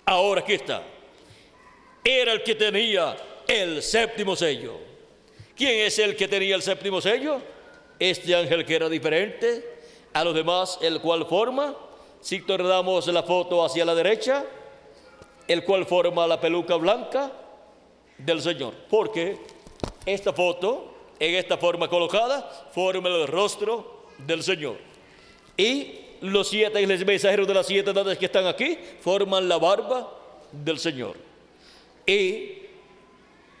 Ahora aquí está. Era el que tenía el séptimo sello. ¿Quién es el que tenía el séptimo sello? Este ángel, que era diferente a los demás, el cual forma, si tornamos la foto hacia la derecha, el cual forma la peluca blanca del Señor. Porque esta foto, en esta forma colocada, forma el rostro del Señor. Y los 7 mensajeros de las 7 edades que están aquí forman la barba del Señor. Y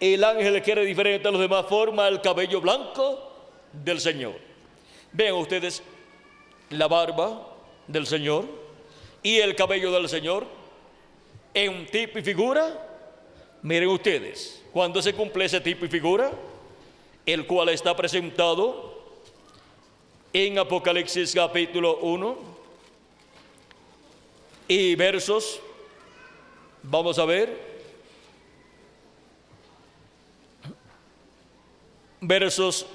el ángel, que era diferente a los demás, forma el cabello blanco del Señor. Vean ustedes la barba del Señor y el cabello del Señor en tipo y figura. Miren ustedes, cuando se cumple ese tipo y figura, el cual está presentado en Apocalipsis capítulo 1 y versos, vamos a ver, versos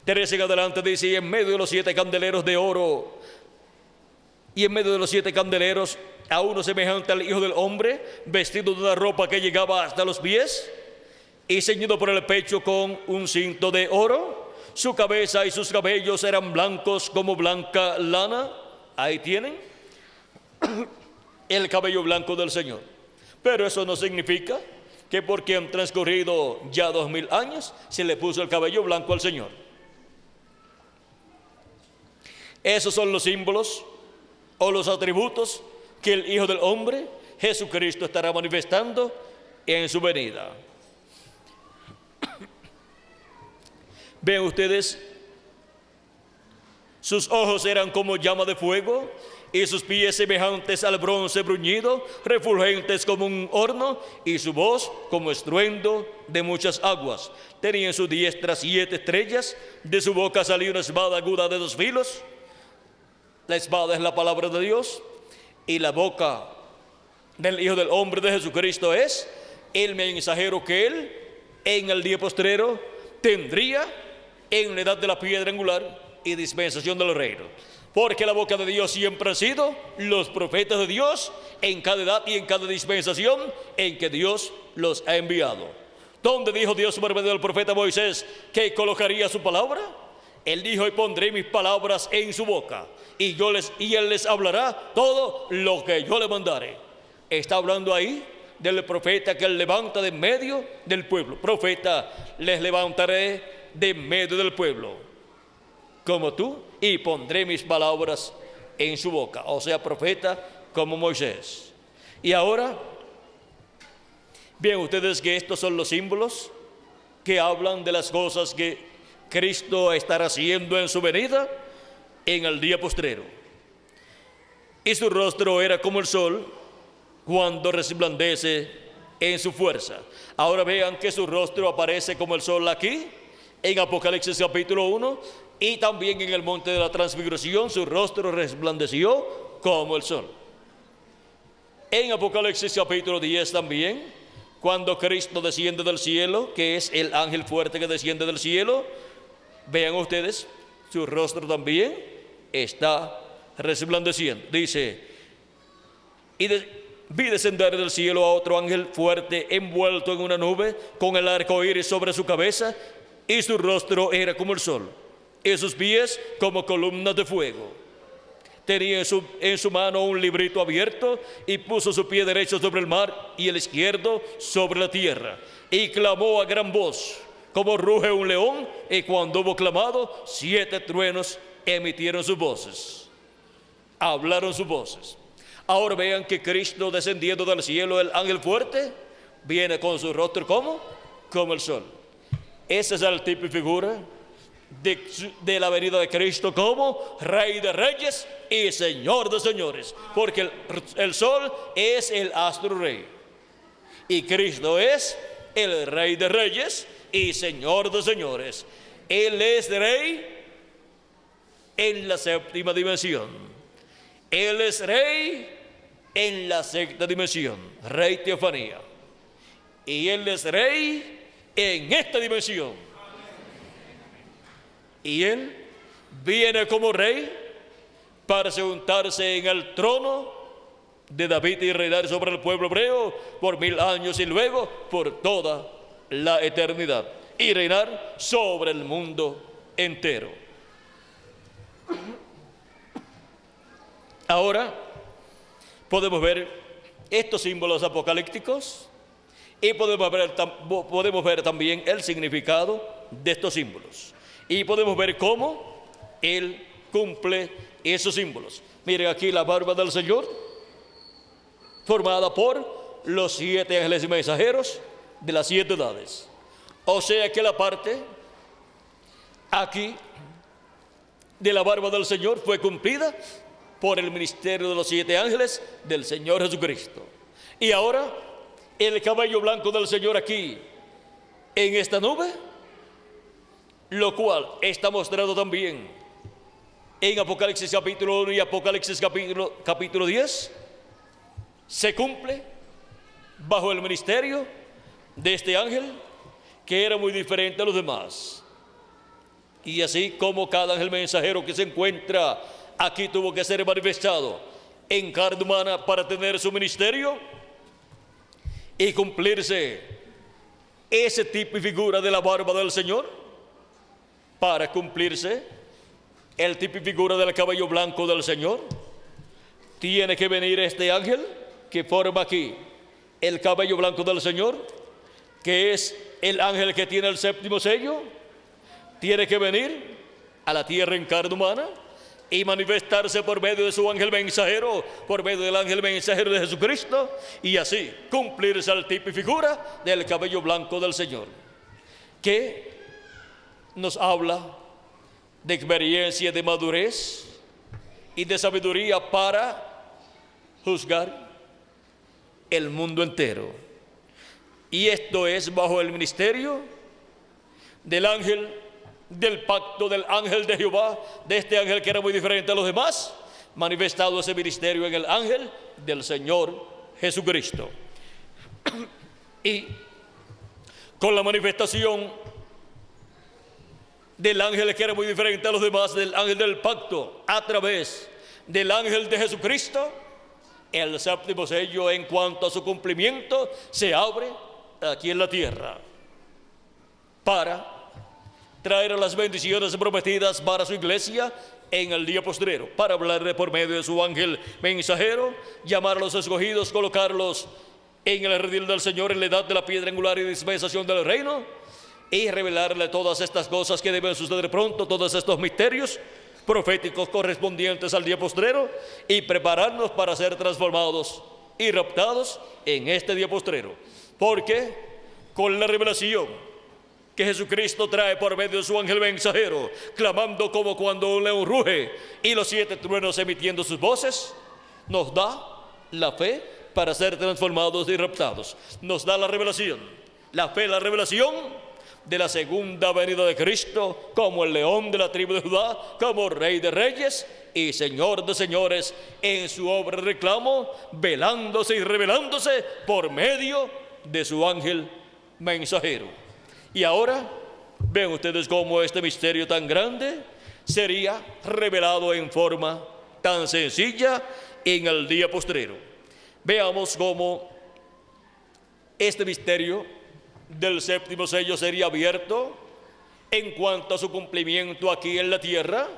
13 en adelante dice: y en medio de los 7 candeleros de oro, y en medio de los 7 candeleros, a uno semejante al Hijo del Hombre, vestido de una ropa que llegaba hasta los pies, y ceñido por el pecho con un cinto de oro. Su cabeza y sus cabellos eran blancos como blanca lana. Ahí tienen el cabello blanco del Señor. Pero eso no significa que porque han transcurrido ya 2000 años, se le puso el cabello blanco al Señor. Esos son los símbolos o los atributos que el Hijo del Hombre, Jesucristo, estará manifestando en su venida. Vean ustedes, sus ojos eran como llama de fuego, y sus pies semejantes al bronce bruñido, refulgentes como un horno, y su voz como estruendo de muchas aguas. Tenía en su diestra 7 estrellas, de su boca salía una espada aguda de 2 filos. La espada es la palabra de Dios, y la boca del Hijo del Hombre, de Jesucristo, es el mensajero que Él en el día postrero tendría en la edad de la piedra angular y dispensación del reino. Porque la boca de Dios siempre han sido los profetas de Dios en cada edad y en cada dispensación en que Dios los ha enviado. ¿Dónde dijo Dios por medio del profeta Moisés que colocaría su palabra? Él dijo: y pondré mis palabras en su boca, y él les hablará todo lo que yo le mandare. Está hablando ahí del profeta que él levanta de en medio del pueblo. Profeta les levantaré de en medio del pueblo, como tú, y pondré mis palabras en su boca. O sea, profeta como Moisés. Y ahora, vean ustedes que estos son los símbolos que hablan de las cosas que Cristo estará haciendo en su venida en el día postrero. Y su rostro era como el sol cuando resplandece en su fuerza. Ahora vean que su rostro aparece como el sol aquí en Apocalipsis capítulo 1, y también en el monte de la transfiguración su rostro resplandeció como el sol. En Apocalipsis capítulo 10 también, cuando Cristo desciende del cielo, que es el ángel fuerte que desciende del cielo, vean ustedes, su rostro también está resplandeciendo. Dice: vi descender del cielo a otro ángel fuerte, envuelto en una nube, con el arco iris sobre su cabeza, y su rostro era como el sol, y sus pies como columnas de fuego. Tenía en su mano un librito abierto, y puso su pie derecho sobre el mar y el izquierdo sobre la tierra, y clamó a gran voz, como ruge un león, y cuando hubo clamado, 7 truenos emitieron sus voces, hablaron sus voces. Ahora vean que Cristo, descendiendo del cielo, el ángel fuerte, viene con su rostro como el sol. Ese es el tipo y figura de la venida de Cristo como Rey de Reyes y Señor de Señores, porque el sol es el astro rey, y Cristo es el Rey de Reyes y Señor de Señores. Él es Rey en la 7ª dimensión. Él es Rey en la 6ª dimensión, Rey teofanía. Y Él es Rey en esta dimensión. Y Él viene como Rey para sentarse en el trono de David y reinar sobre el pueblo hebreo por 1000 años y luego por toda la eternidad, y reinar sobre el mundo entero. Ahora podemos ver estos símbolos apocalípticos y podemos ver también el significado de estos símbolos, y podemos ver cómo Él cumple esos símbolos. Miren aquí la barba del Señor, formada por los 7 ángeles mensajeros de las 7 edades. O sea que la parte aquí de la barba del Señor fue cumplida por el ministerio de los 7 ángeles del Señor Jesucristo. Y ahora, el caballo blanco del Señor aquí, en esta nube, lo cual está mostrado también en Apocalipsis capítulo 1 y Apocalipsis capítulo 10, se cumple bajo el ministerio de este ángel, que era muy diferente a los demás. Y así como cada ángel mensajero que se encuentra aquí tuvo que ser manifestado en carne humana para tener su ministerio y cumplirse ese tipo y figura de la barba del Señor, para cumplirse el tipo y figura del cabello blanco del Señor, tiene que venir este ángel que forma aquí el cabello blanco del Señor, que es el ángel que tiene el 7º sello. Tiene que venir a la tierra en carne humana y manifestarse por medio de su ángel mensajero, por medio del ángel mensajero de Jesucristo, y así cumplirse al tipo y figura del cabello blanco del Señor, que nos habla de experiencia, de madurez y de sabiduría para juzgar el mundo entero. Y esto es bajo el ministerio del ángel del pacto, del ángel de Jehová, de este ángel que era muy diferente a los demás, manifestado ese ministerio en el ángel del Señor Jesucristo. Y con la manifestación del ángel que era muy diferente a los demás, del ángel del pacto, a través del ángel de Jesucristo, el 7º sello, en cuanto a su cumplimiento, se abre aquí en la tierra para traer las bendiciones prometidas para su iglesia en el día postrero, para hablarle por medio de su ángel mensajero, llamar a los escogidos, colocarlos en el redil del Señor, en la edad de la piedra angular y dispensación del reino, y revelarle todas estas cosas que deben suceder pronto, todos estos misterios proféticos correspondientes al día postrero, y prepararnos para ser transformados y raptados en este día postrero. Porque con la revelación que Jesucristo trae por medio de su ángel mensajero, clamando como cuando un león ruge y los 7 truenos emitiendo sus voces, nos da la fe para ser transformados y raptados. Nos da la revelación, la fe, la revelación de la segunda venida de Cristo como el león de la tribu de Judá, como Rey de reyes y Señor de señores, en su obra de reclamo, velándose y revelándose por medio de su ángel mensajero. Y ahora ven ustedes cómo este misterio tan grande sería revelado en forma tan sencilla en el día postrero. Veamos cómo este misterio del 7º sello sería abierto en cuanto a su cumplimiento aquí en la tierra,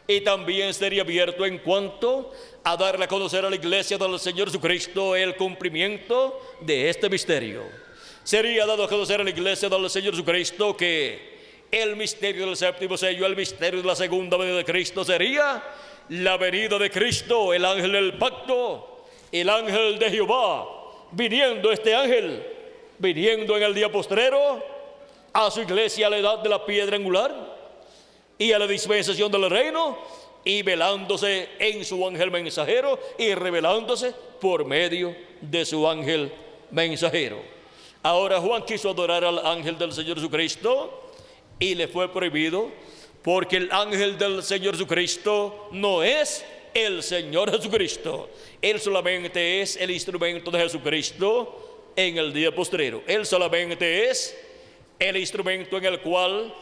y también sería abierto en cuanto a darle a conocer a la iglesia del Señor Jesucristo el cumplimiento de este misterio. Sería dado a conocer a la iglesia del Señor Jesucristo que el misterio del 7º sello, el misterio de la segunda venida de Cristo, sería la venida de Cristo, el ángel del pacto, el ángel de Jehová, viniendo este ángel, viniendo en el día postrero a su iglesia a la edad de la piedra angular y a la dispensación del reino, y velándose en su ángel mensajero y revelándose por medio de su ángel mensajero. Ahora Juan quiso adorar al ángel del Señor Jesucristo y le fue prohibido, porque el ángel del Señor Jesucristo no es el Señor Jesucristo. Él solamente es el instrumento de Jesucristo en el día postrero. Él solamente es el instrumento en el cual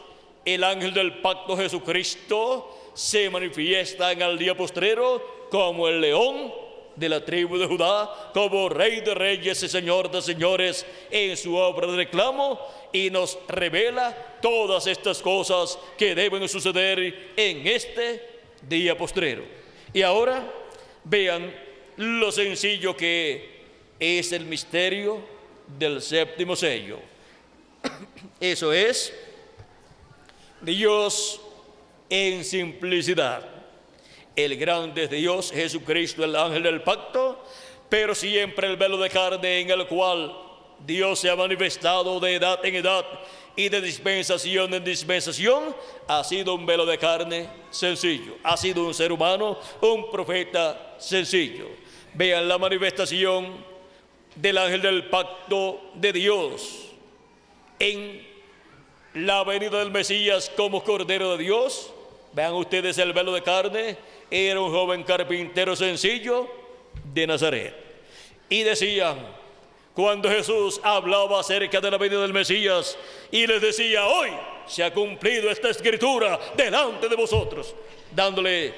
el ángel del pacto Jesucristo se manifiesta en el día postrero como el león de la tribu de Judá, como Rey de reyes y Señor de señores en su obra de reclamo, y nos revela todas estas cosas que deben suceder en este día postrero. Y ahora vean lo sencillo que es el misterio del 7º sello. Eso es Dios en simplicidad. El grande es Dios, Jesucristo, el ángel del pacto, pero siempre el velo de carne en el cual Dios se ha manifestado de edad en edad y de dispensación en dispensación. Ha sido un velo de carne sencillo, ha sido un ser humano, un profeta sencillo. Vean la manifestación del ángel del pacto de Dios en la venida del Mesías como Cordero de Dios. Vean ustedes el velo de carne. Era un joven carpintero sencillo de Nazaret. Y decían, cuando Jesús hablaba acerca de la venida del Mesías, y les decía, hoy se ha cumplido esta escritura delante de vosotros, dándole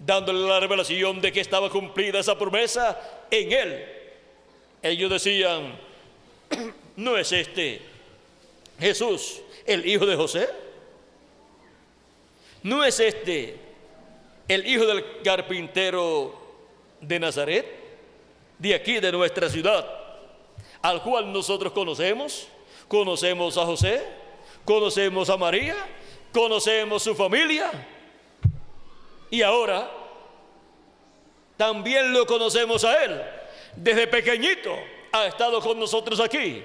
la revelación de que estaba cumplida esa promesa en él. Ellos decían, ¿no es este Jesús el hijo de José? ¿No es este el hijo del carpintero de Nazaret, de aquí, de nuestra ciudad, al cual nosotros conocemos? Conocemos a José, conocemos a María, conocemos su familia, y ahora también lo conocemos a él. Desde pequeñito ha estado con nosotros aquí,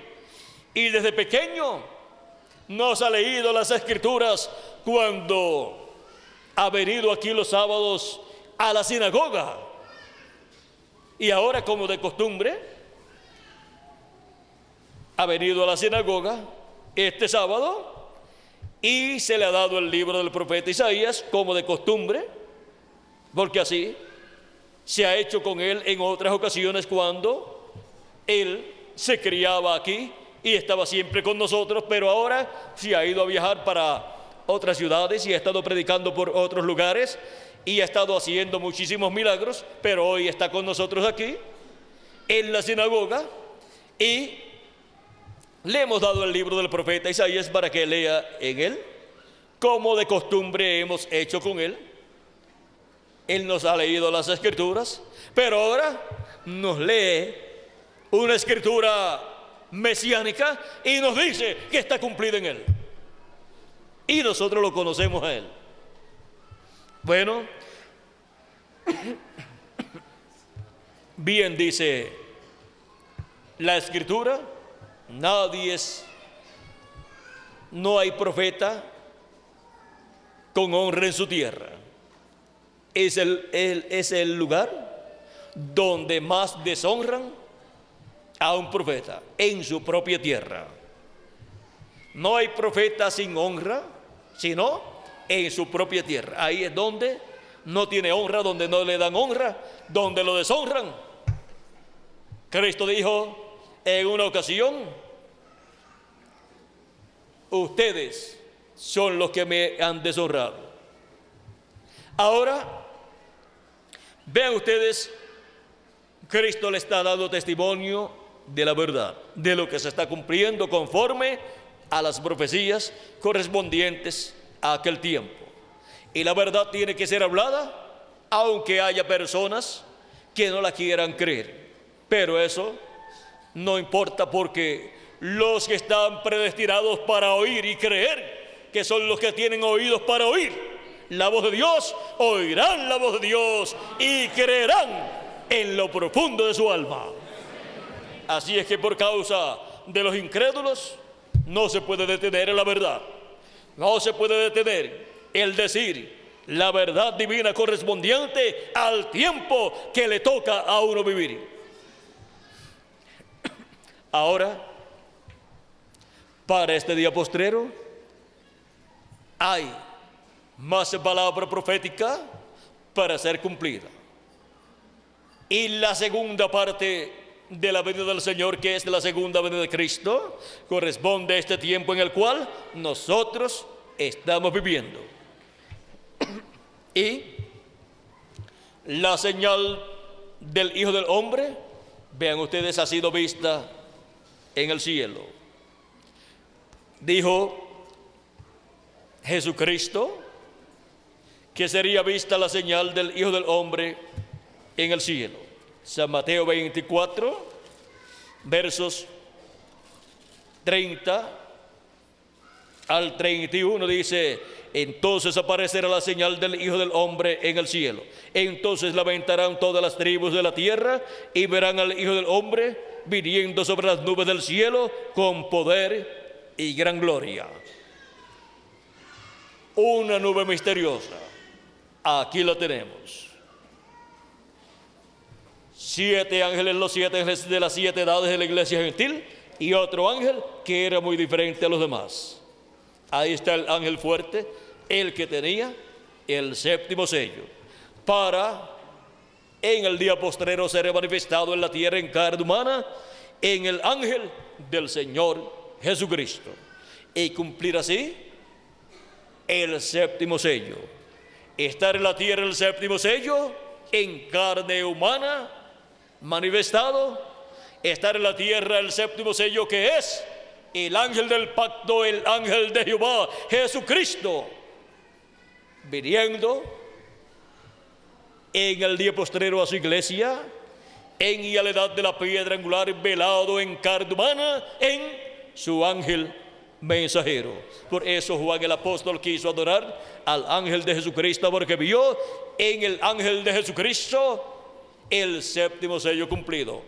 y desde pequeño nos ha leído las escrituras cuando ha venido aquí los sábados a la sinagoga. Y ahora, como de costumbre, ha venido a la sinagoga este sábado y se le ha dado el libro del profeta Isaías, como de costumbre, porque así se ha hecho con él en otras ocasiones cuando él se criaba aquí y estaba siempre con nosotros, pero ahora se ha ido a viajar para otras ciudades y ha estado predicando por otros lugares y ha estado haciendo muchísimos milagros, pero hoy está con nosotros aquí en la sinagoga y le hemos dado el libro del profeta Isaías para que lea en él, como de costumbre hemos hecho con él. Él nos ha leído las escrituras, pero ahora nos lee una escritura mesiánica y nos dice que está cumplida en él. Y nosotros lo conocemos a él. Bueno, bien dice la escritura, no hay profeta con honra en su tierra. Es el lugar donde más deshonran a un profeta, en su propia tierra. No hay profeta sin honra, sino en su propia tierra. Ahí es donde no tiene honra, donde no le dan honra, donde lo deshonran. Cristo dijo en una ocasión, ustedes son los que me han deshonrado. Ahora, vean ustedes, Cristo le está dando testimonio de la verdad, de lo que se está cumpliendo conforme a las profecías correspondientes a aquel tiempo. Y la verdad tiene que ser hablada, aunque haya personas que no la quieran creer. Pero eso no importa, porque los que están predestinados para oír y creer, que son los que tienen oídos para oír la voz de Dios, oirán la voz de Dios y creerán en lo profundo de su alma. Así es que por causa de los incrédulos no se puede detener la verdad, no se puede detener el decir la verdad divina correspondiente al tiempo que le toca a uno vivir. Ahora, para este día postrero, hay más palabra profética para ser cumplida. Y la segunda parte de la venida del Señor, que es la segunda venida de Cristo, corresponde a este tiempo en el cual nosotros estamos viviendo. Y la señal del Hijo del Hombre, vean ustedes, ha sido vista en el cielo. Dijo Jesucristo que sería vista la señal del Hijo del Hombre en el cielo. San Mateo 24, versos 30 al 31 dice: entonces aparecerá la señal del Hijo del Hombre en el cielo. Entonces lamentarán todas las tribus de la tierra y verán al Hijo del Hombre viniendo sobre las nubes del cielo con poder y gran gloria. Una nube misteriosa. Aquí la tenemos. 7 ángeles, los 7 ángeles de las 7 edades de la iglesia gentil, y otro ángel que era muy diferente a los demás. Ahí está el ángel fuerte, el que tenía el 7º sello, para en el día postrero ser manifestado en la tierra en carne humana, en el ángel del Señor Jesucristo, y cumplir así el 7º sello. Estar en la tierra el 7º sello en carne humana manifestado. Estar en la tierra el 7º sello, que es el ángel del pacto, el ángel de Jehová, Jesucristo, viniendo en el día postrero a su iglesia, en y a la edad de la piedra angular, velado en carne humana, en su ángel mensajero. Por eso Juan el apóstol quiso adorar al ángel de Jesucristo, porque vio en el ángel de Jesucristo el 7º sello cumplido,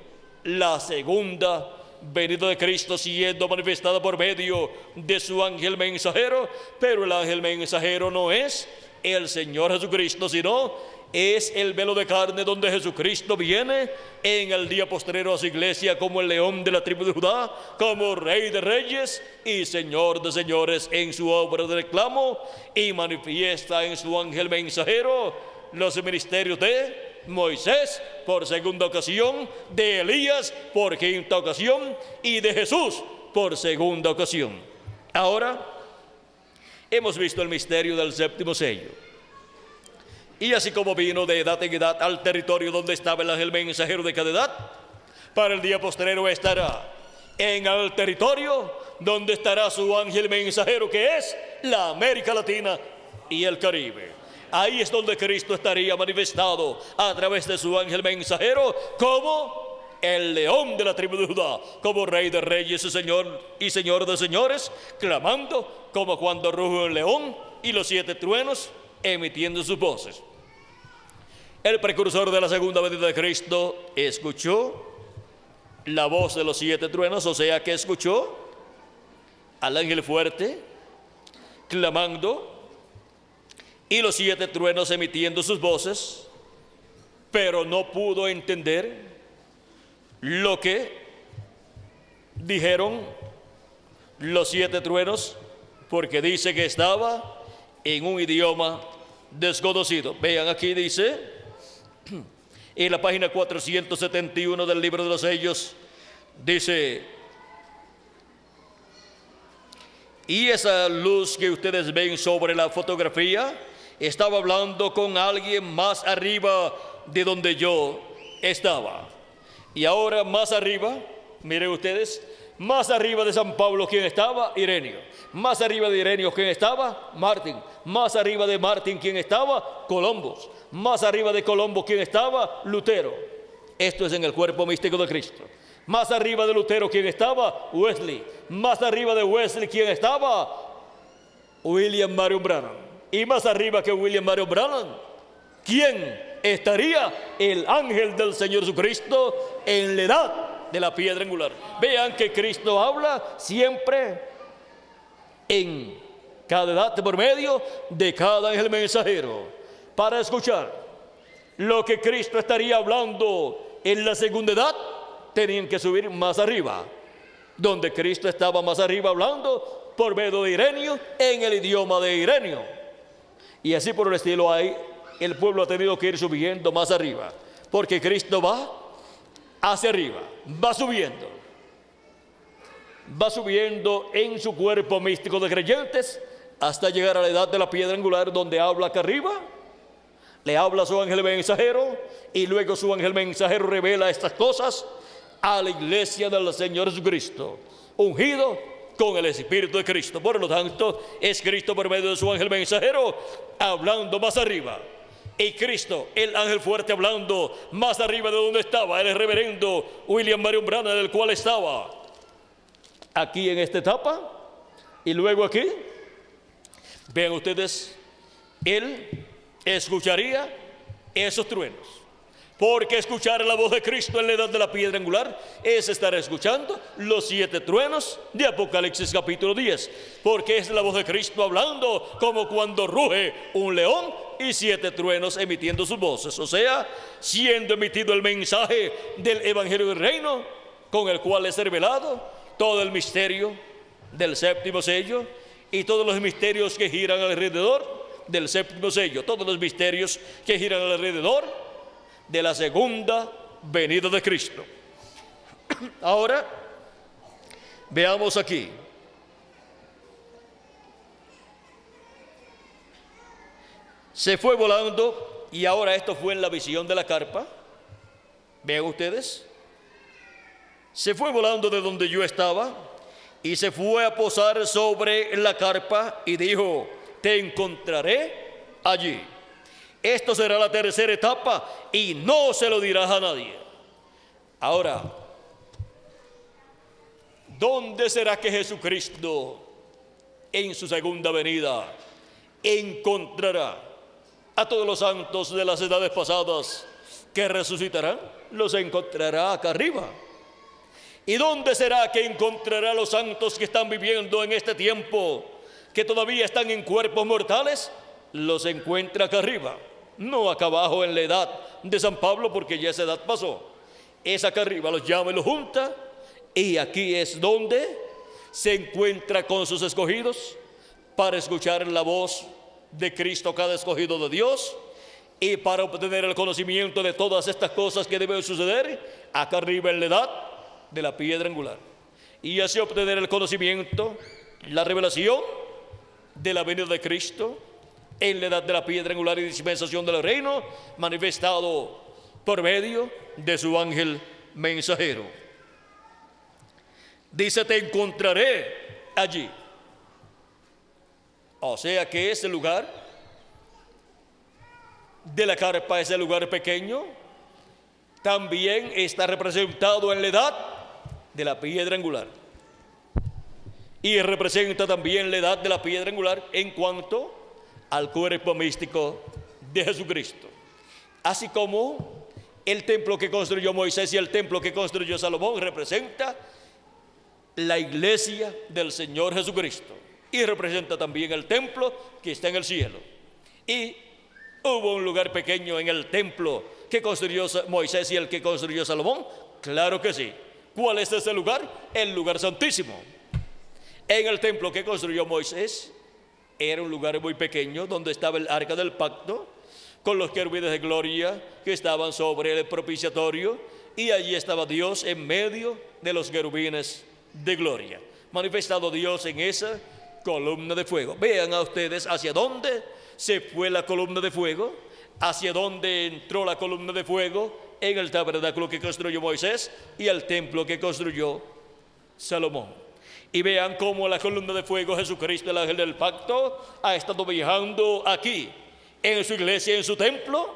la segunda venida de Cristo siendo manifestada por medio de su ángel mensajero. Pero el ángel mensajero no es el Señor Jesucristo, sino es el velo de carne donde Jesucristo viene en el día postrero a su iglesia como el león de la tribu de Judá, como Rey de reyes y Señor de señores en su obra de reclamo, y manifiesta en su ángel mensajero los ministerios de Moisés por segunda ocasión, de Elías por quinta ocasión y de Jesús por segunda ocasión. Ahora hemos visto el misterio del 7º sello. Y así como vino de edad en edad al territorio donde estaba el ángel mensajero de cada edad, para el día postrero estará en el territorio donde estará su ángel mensajero, que es la América Latina y el Caribe. Ahí es donde Cristo estaría manifestado a través de su ángel mensajero como el león de la tribu de Judá, como Rey de reyes y Señor de señores, clamando como cuando ruge un león, y los 7 truenos emitiendo sus voces. El precursor de la segunda venida de Cristo escuchó la voz de los 7 truenos, o sea que escuchó al ángel fuerte clamando y los 7 truenos emitiendo sus voces, pero no pudo entender lo que dijeron los 7 truenos, porque dice que estaba en un idioma desconocido. Vean, aquí dice, en la página 471 del libro de los sellos, dice: y esa luz que ustedes ven sobre la fotografía estaba hablando con alguien más arriba de donde yo estaba. Y ahora más arriba, miren ustedes, más arriba de San Pablo, ¿quién estaba? Ireneo. Más arriba de Ireneo, ¿quién estaba? Martín. Más arriba de Martín, ¿quién estaba? Colombo. Más arriba de Colombo, ¿quién estaba? Lutero. Esto es en el cuerpo místico de Cristo. Más arriba de Lutero, ¿quién estaba? Wesley. Más arriba de Wesley, ¿quién estaba? William Marion Branham. Y más arriba que William Marion Branham, ¿quién estaría? El ángel del Señor Jesucristo en la edad de la piedra angular. Vean que Cristo habla siempre en cada edad por medio de cada ángel mensajero. Para escuchar lo que Cristo estaría hablando en la segunda edad, tenían que subir más arriba, donde Cristo estaba más arriba hablando por medio de Ireneo, en el idioma de Ireneo. Y así por el estilo, el pueblo ha tenido que ir subiendo más arriba, porque Cristo va hacia arriba, va subiendo en su cuerpo místico de creyentes hasta llegar a la edad de la piedra angular, donde habla acá arriba, le habla a su ángel mensajero, y luego su ángel mensajero revela estas cosas a la iglesia del Señor Jesucristo, ungido con el Espíritu de Cristo. Por lo tanto, es Cristo por medio de su ángel mensajero hablando más arriba, y Cristo, el ángel fuerte, hablando más arriba de donde estaba el reverendo William Marion Branham, el cual estaba aquí en esta etapa, y luego aquí. Vean ustedes, él escucharía esos truenos. Porque escuchar la voz de Cristo en la edad de la piedra angular es estar escuchando los 7 truenos de Apocalipsis capítulo 10. Porque es la voz de Cristo hablando como cuando ruge un león y 7 truenos emitiendo sus voces. O sea, siendo emitido el mensaje del Evangelio del Reino, con el cual es revelado todo el misterio del séptimo sello y todos los misterios que giran alrededor del séptimo sello. Todos los misterios que giran alrededor de la segunda venida de Cristo. Ahora, veamos aquí. Se fue volando, y ahora esto fue en la visión de la carpa. Vean ustedes. Se fue volando de donde yo estaba y se fue a posar sobre la carpa y dijo: te encontraré allí. Esto será la tercera etapa y no se lo dirás a nadie. Ahora, ¿dónde será que Jesucristo en su segunda venida encontrará a todos los santos de las edades pasadas que resucitarán? Los encontrará acá arriba. ¿Y dónde será que encontrará a los santos que están viviendo en este tiempo, que todavía están en cuerpos mortales? Los encuentra acá arriba. No acá abajo en la edad de San Pablo, porque ya esa edad pasó. Es acá arriba, los llama y los junta. Y aquí es donde se encuentra con sus escogidos para escuchar la voz de Cristo, cada escogido de Dios, y para obtener el conocimiento de todas estas cosas que deben suceder acá arriba en la edad de la piedra angular. Y así obtener el conocimiento, la revelación de la venida de Cristo en la edad de la piedra angular y dispensación del reino, manifestado por medio de su ángel mensajero. Dice: te encontraré allí. O sea que ese lugar de la carpa, ese lugar pequeño, también está representado en la edad de la piedra angular. Y representa también la edad de la piedra angular en cuanto al cuerpo místico de Jesucristo. Así como el templo que construyó Moisés y el templo que construyó Salomón representa la iglesia del Señor Jesucristo, y representa también el templo que está en el cielo. Y hubo un lugar pequeño en el templo que construyó Moisés y el que construyó Salomón. Claro que sí. ¿Cuál es ese lugar? El lugar santísimo. En el templo que construyó Moisés era un lugar muy pequeño donde estaba el arca del pacto con los querubines de gloria que estaban sobre el propiciatorio, y allí estaba Dios en medio de los querubines de gloria, manifestado Dios en esa columna de fuego. Vean a ustedes hacia dónde se fue la columna de fuego, hacia dónde entró la columna de fuego en el tabernáculo que construyó Moisés y el templo que construyó Salomón. Y vean cómo la columna de fuego, Jesucristo, el ángel del pacto, ha estado viajando aquí, en su iglesia, en su templo,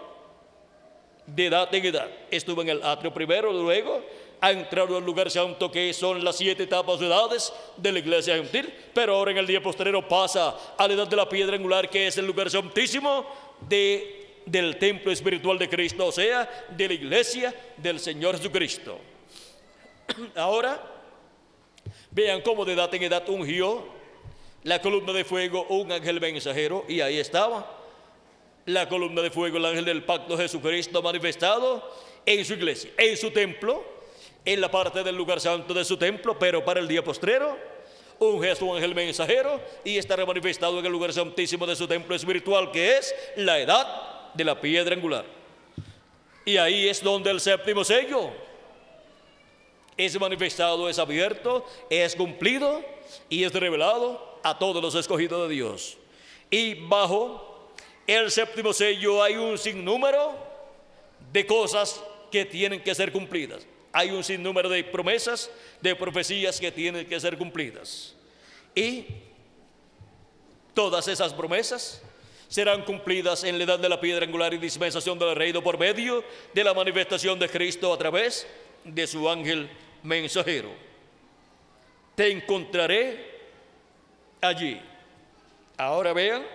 de edad en edad. Estuvo en el atrio primero, luego ha entrado al lugar santo, que son las 7 etapas de edades de la iglesia gentil, pero ahora en el día posterior pasa a la edad de la piedra angular, que es el lugar santísimo del templo espiritual de Cristo, o sea, de la iglesia del Señor Jesucristo. Ahora, vean cómo de edad en edad ungió la columna de fuego un ángel mensajero, y ahí estaba la columna de fuego, el ángel del pacto Jesucristo manifestado en su iglesia, en su templo, en la parte del lugar santo de su templo. Pero para el día postrero unge su ángel mensajero y estará manifestado en el lugar santísimo de su templo espiritual, que es la edad de la piedra angular. Y ahí es donde el séptimo sello es manifestado, es abierto, es cumplido y es revelado a todos los escogidos de Dios. Y bajo el séptimo sello hay un sinnúmero de cosas que tienen que ser cumplidas. Hay un sinnúmero de promesas, de profecías que tienen que ser cumplidas. Y todas esas promesas serán cumplidas en la edad de la piedra angular y dispensación del reino por medio de la manifestación de Cristo a través de su ángel mensajero. Te encontraré allí. Ahora vean,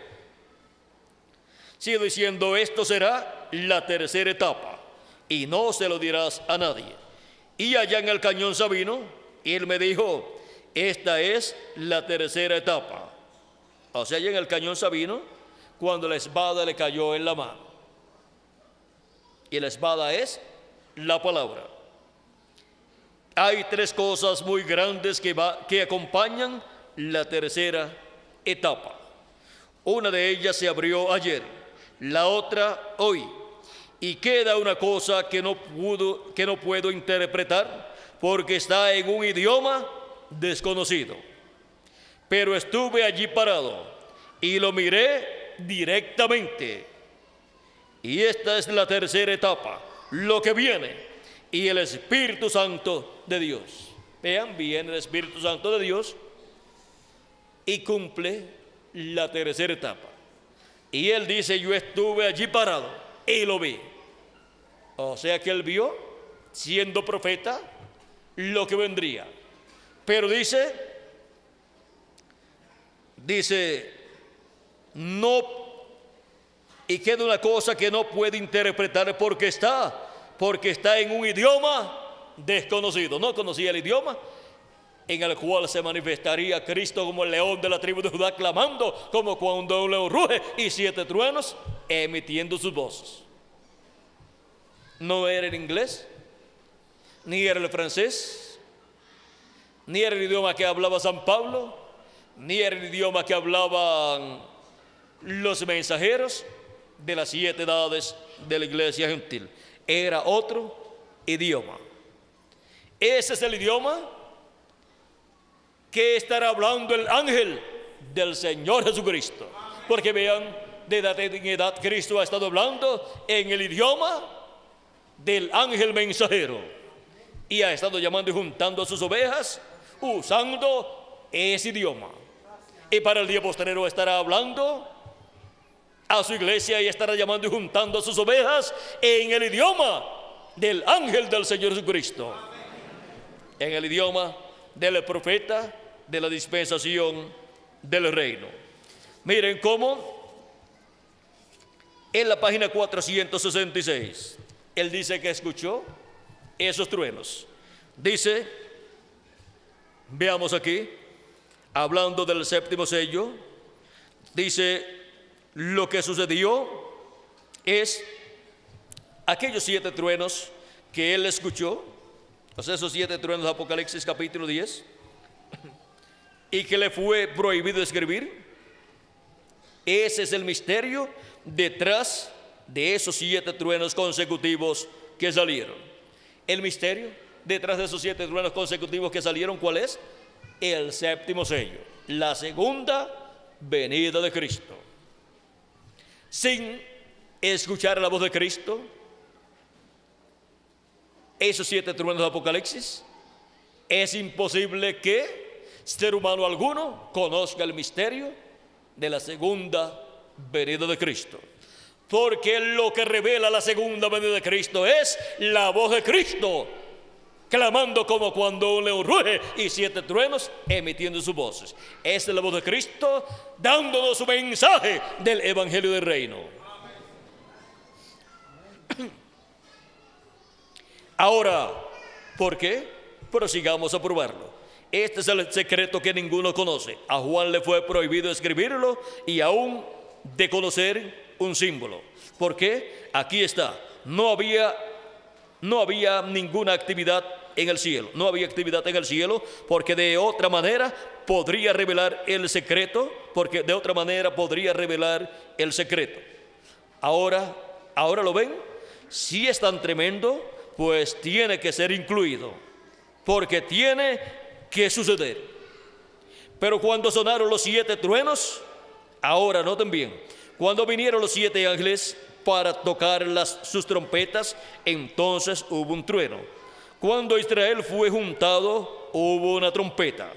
sigue diciendo, esto será la tercera etapa y no se lo dirás a nadie. Y allá en el Cañón Sabino, él me dijo, esta es la tercera etapa. O sea, allá en el Cañón Sabino, cuando la espada le cayó en la mano. Y la espada es la palabra. Hay tres cosas muy grandes que acompañan la tercera etapa. Una de ellas se abrió ayer, la otra hoy. Y queda una cosa que no puedo interpretar porque está en un idioma desconocido. Pero estuve allí parado y lo miré directamente. Y esta es la tercera etapa, lo que viene, y el Espíritu Santo de Dios. Vean, viene el Espíritu Santo de Dios y cumple la tercera etapa. Y él dice, yo estuve allí parado y lo vi. O sea que él vio, siendo profeta, lo que vendría. Pero dice, no, y queda una cosa que no puede interpretar porque está en un idioma desconocido. No conocía el idioma en el cual se manifestaría Cristo como el león de la tribu de Judá, clamando como cuando un león ruge, y 7 truenos emitiendo sus voces. No era el inglés, ni era el francés, ni era el idioma que hablaba San Pablo, ni era el idioma que hablaban los mensajeros de las 7 edades de la iglesia gentil. Era otro idioma. Ese es el idioma que estará hablando el ángel del Señor Jesucristo. Porque vean, de edad en edad Cristo ha estado hablando en el idioma del ángel mensajero. Y ha estado llamando y juntando a sus ovejas usando ese idioma. Y para el día postrero estará hablando a su iglesia y estará llamando y juntando a sus ovejas en el idioma del ángel del Señor Jesucristo. En el idioma del profeta de la dispensación del reino. Miren cómo en la página 466 él dice que escuchó esos truenos. Dice, veamos aquí, hablando del séptimo sello, dice, lo que sucedió es aquellos 7 truenos que él escuchó, o sea, esos 7 truenos de Apocalipsis capítulo 10, y que le fue prohibido escribir. Ese es el misterio detrás de esos 7 truenos consecutivos que salieron. El misterio detrás de esos 7 truenos consecutivos que salieron, ¿cuál es? El séptimo sello, la segunda venida de Cristo. Sin escuchar la voz de Cristo, esos 7 truenos de Apocalipsis, es imposible que ser humano alguno conozca el misterio de la segunda venida de Cristo. Porque lo que revela la segunda venida de Cristo es la voz de Cristo, clamando como cuando un león ruge, y 7 truenos emitiendo sus voces. Esa es la voz de Cristo dándonos su mensaje del Evangelio del Reino. Ahora, ¿por qué? Prosigamos a probarlo. Este es el secreto que ninguno conoce. A Juan le fue prohibido escribirlo y aún de conocer un símbolo. ¿Por qué? Aquí está. No había ninguna actividad en el cielo. No había actividad en el cielo porque de otra manera podría revelar el secreto. Porque de otra manera podría revelar el secreto. Ahora lo ven. Si es tan tremendo, pues tiene que ser incluido. Porque tiene que suceder. Pero cuando sonaron los 7 truenos, ahora noten bien, cuando vinieron los 7 ángeles para tocar sus trompetas, entonces hubo un trueno. Cuando Israel fue juntado, hubo una trompeta.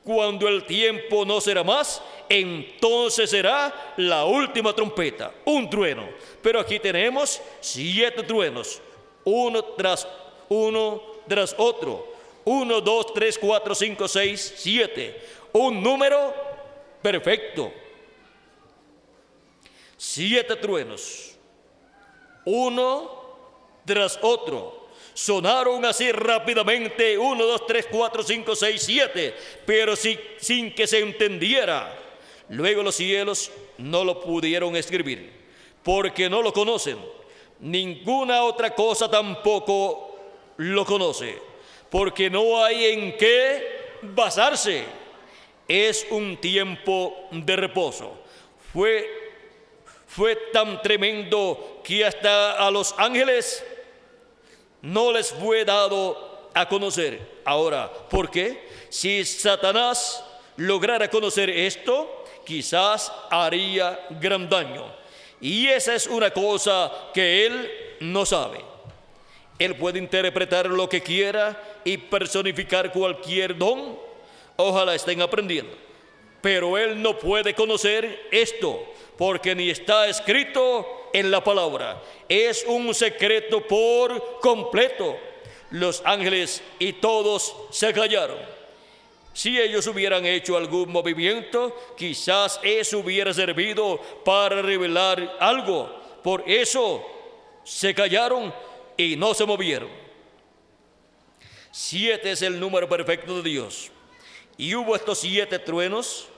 Cuando el tiempo no será más, entonces será la última trompeta, un trueno. Pero aquí tenemos 7 truenos, uno tras otro. 1, 2, 3, 4, 5, 6, 7. Un número perfecto. 7 truenos, uno tras otro. Sonaron así rápidamente, 1, 2, 3, 4, 5, 6, 7, pero sin que se entendiera. Luego los cielos no lo pudieron escribir, porque no lo conocen. Ninguna otra cosa tampoco lo conoce, porque no hay en qué basarse. Es un tiempo de reposo. Fue tan tremendo que hasta a los ángeles no les fue dado a conocer. Ahora, ¿por qué? Si Satanás lograra conocer esto, quizás haría gran daño. Y esa es una cosa que él no sabe. Él puede interpretar lo que quiera y personificar cualquier don. Ojalá estén aprendiendo. Pero él no puede conocer esto, porque ni está escrito en la palabra. Es un secreto por completo. Los ángeles y todos se callaron. Si ellos hubieran hecho algún movimiento, quizás eso hubiera servido para revelar algo. Por eso se callaron y no se movieron. 7 es el número perfecto de Dios. Y hubo estos 7 truenos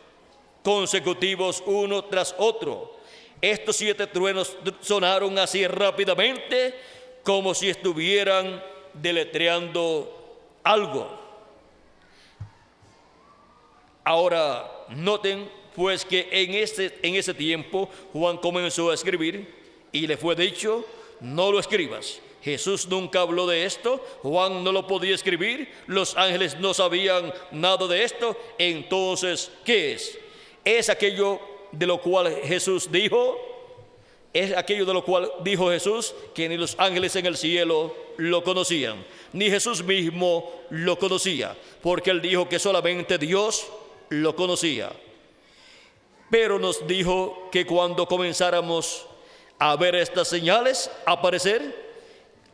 consecutivos uno tras otro. Estos 7 truenos sonaron así rápidamente, como si estuvieran deletreando algo. Ahora, noten pues que en ese tiempo Juan comenzó a escribir y le fue dicho, no lo escribas. Jesús nunca habló de esto, Juan no lo podía escribir, los ángeles no sabían nada de esto. Entonces, ¿qué es? Es aquello de lo cual Jesús dijo, Jesús, que ni los ángeles en el cielo lo conocían, ni Jesús mismo lo conocía, porque él dijo que solamente Dios lo conocía. Pero nos dijo que cuando comenzáramos a ver estas señales aparecer,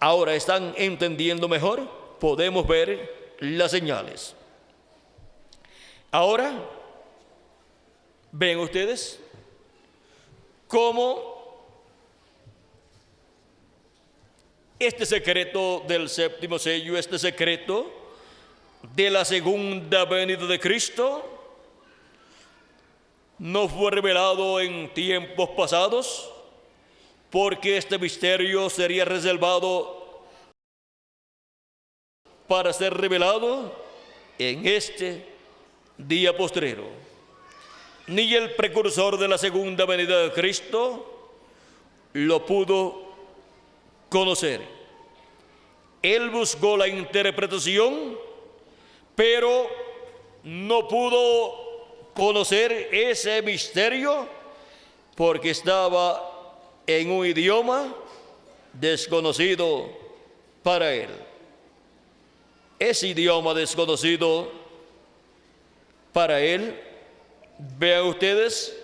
ahora están entendiendo mejor, podemos ver las señales. Ahora, ven ustedes cómo este secreto del séptimo sello, este secreto de la segunda venida de Cristo, no fue revelado en tiempos pasados, porque este misterio sería reservado para ser revelado en este día postrero. Ni el precursor de la segunda venida de Cristo lo pudo conocer. Él buscó la interpretación, pero no pudo conocer ese misterio porque estaba en un idioma desconocido para él. Ese idioma desconocido para él, vean ustedes,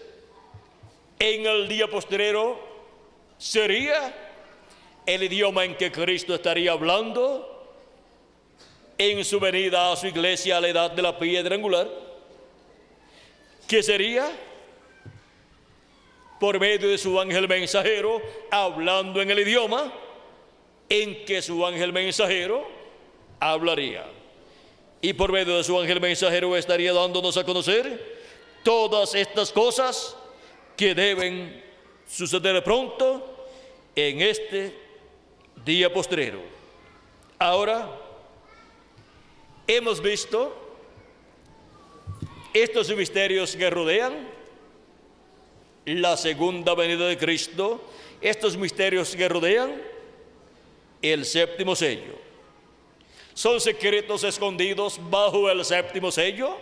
en el día postrero sería el idioma en que Cristo estaría hablando en su venida a su iglesia a la edad de la piedra angular, que sería por medio de su ángel mensajero, hablando en el idioma en que su ángel mensajero hablaría. Y por medio de su ángel mensajero estaría dándonos a conocer todas estas cosas que deben suceder pronto en este día postrero. Ahora, hemos visto estos misterios que rodean la segunda venida de Cristo, estos misterios que rodean el séptimo sello. Son secretos escondidos bajo el séptimo sello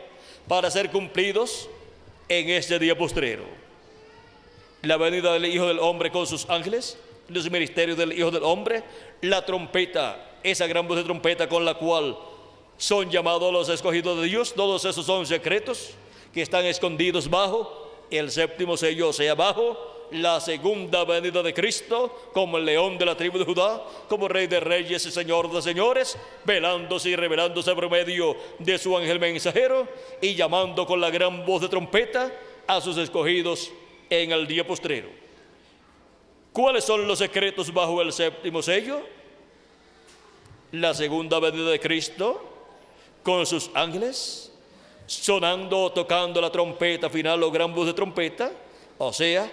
para ser cumplidos en este día postrero. La venida del Hijo del Hombre con sus ángeles, los ministerios del Hijo del Hombre, la trompeta, esa gran voz de trompeta con la cual son llamados los escogidos de Dios. Todos esos son secretos que están escondidos bajo el séptimo sello, o sea, bajo la segunda venida de Cristo, como el león de la tribu de Judá, como Rey de reyes y Señor de señores, velándose y revelándose por medio de su ángel mensajero y llamando con la gran voz de trompeta a sus escogidos en el día postrero. ¿Cuáles son los secretos bajo el séptimo sello? La segunda venida de Cristo con sus ángeles, sonando o tocando la trompeta final o gran voz de trompeta, o sea,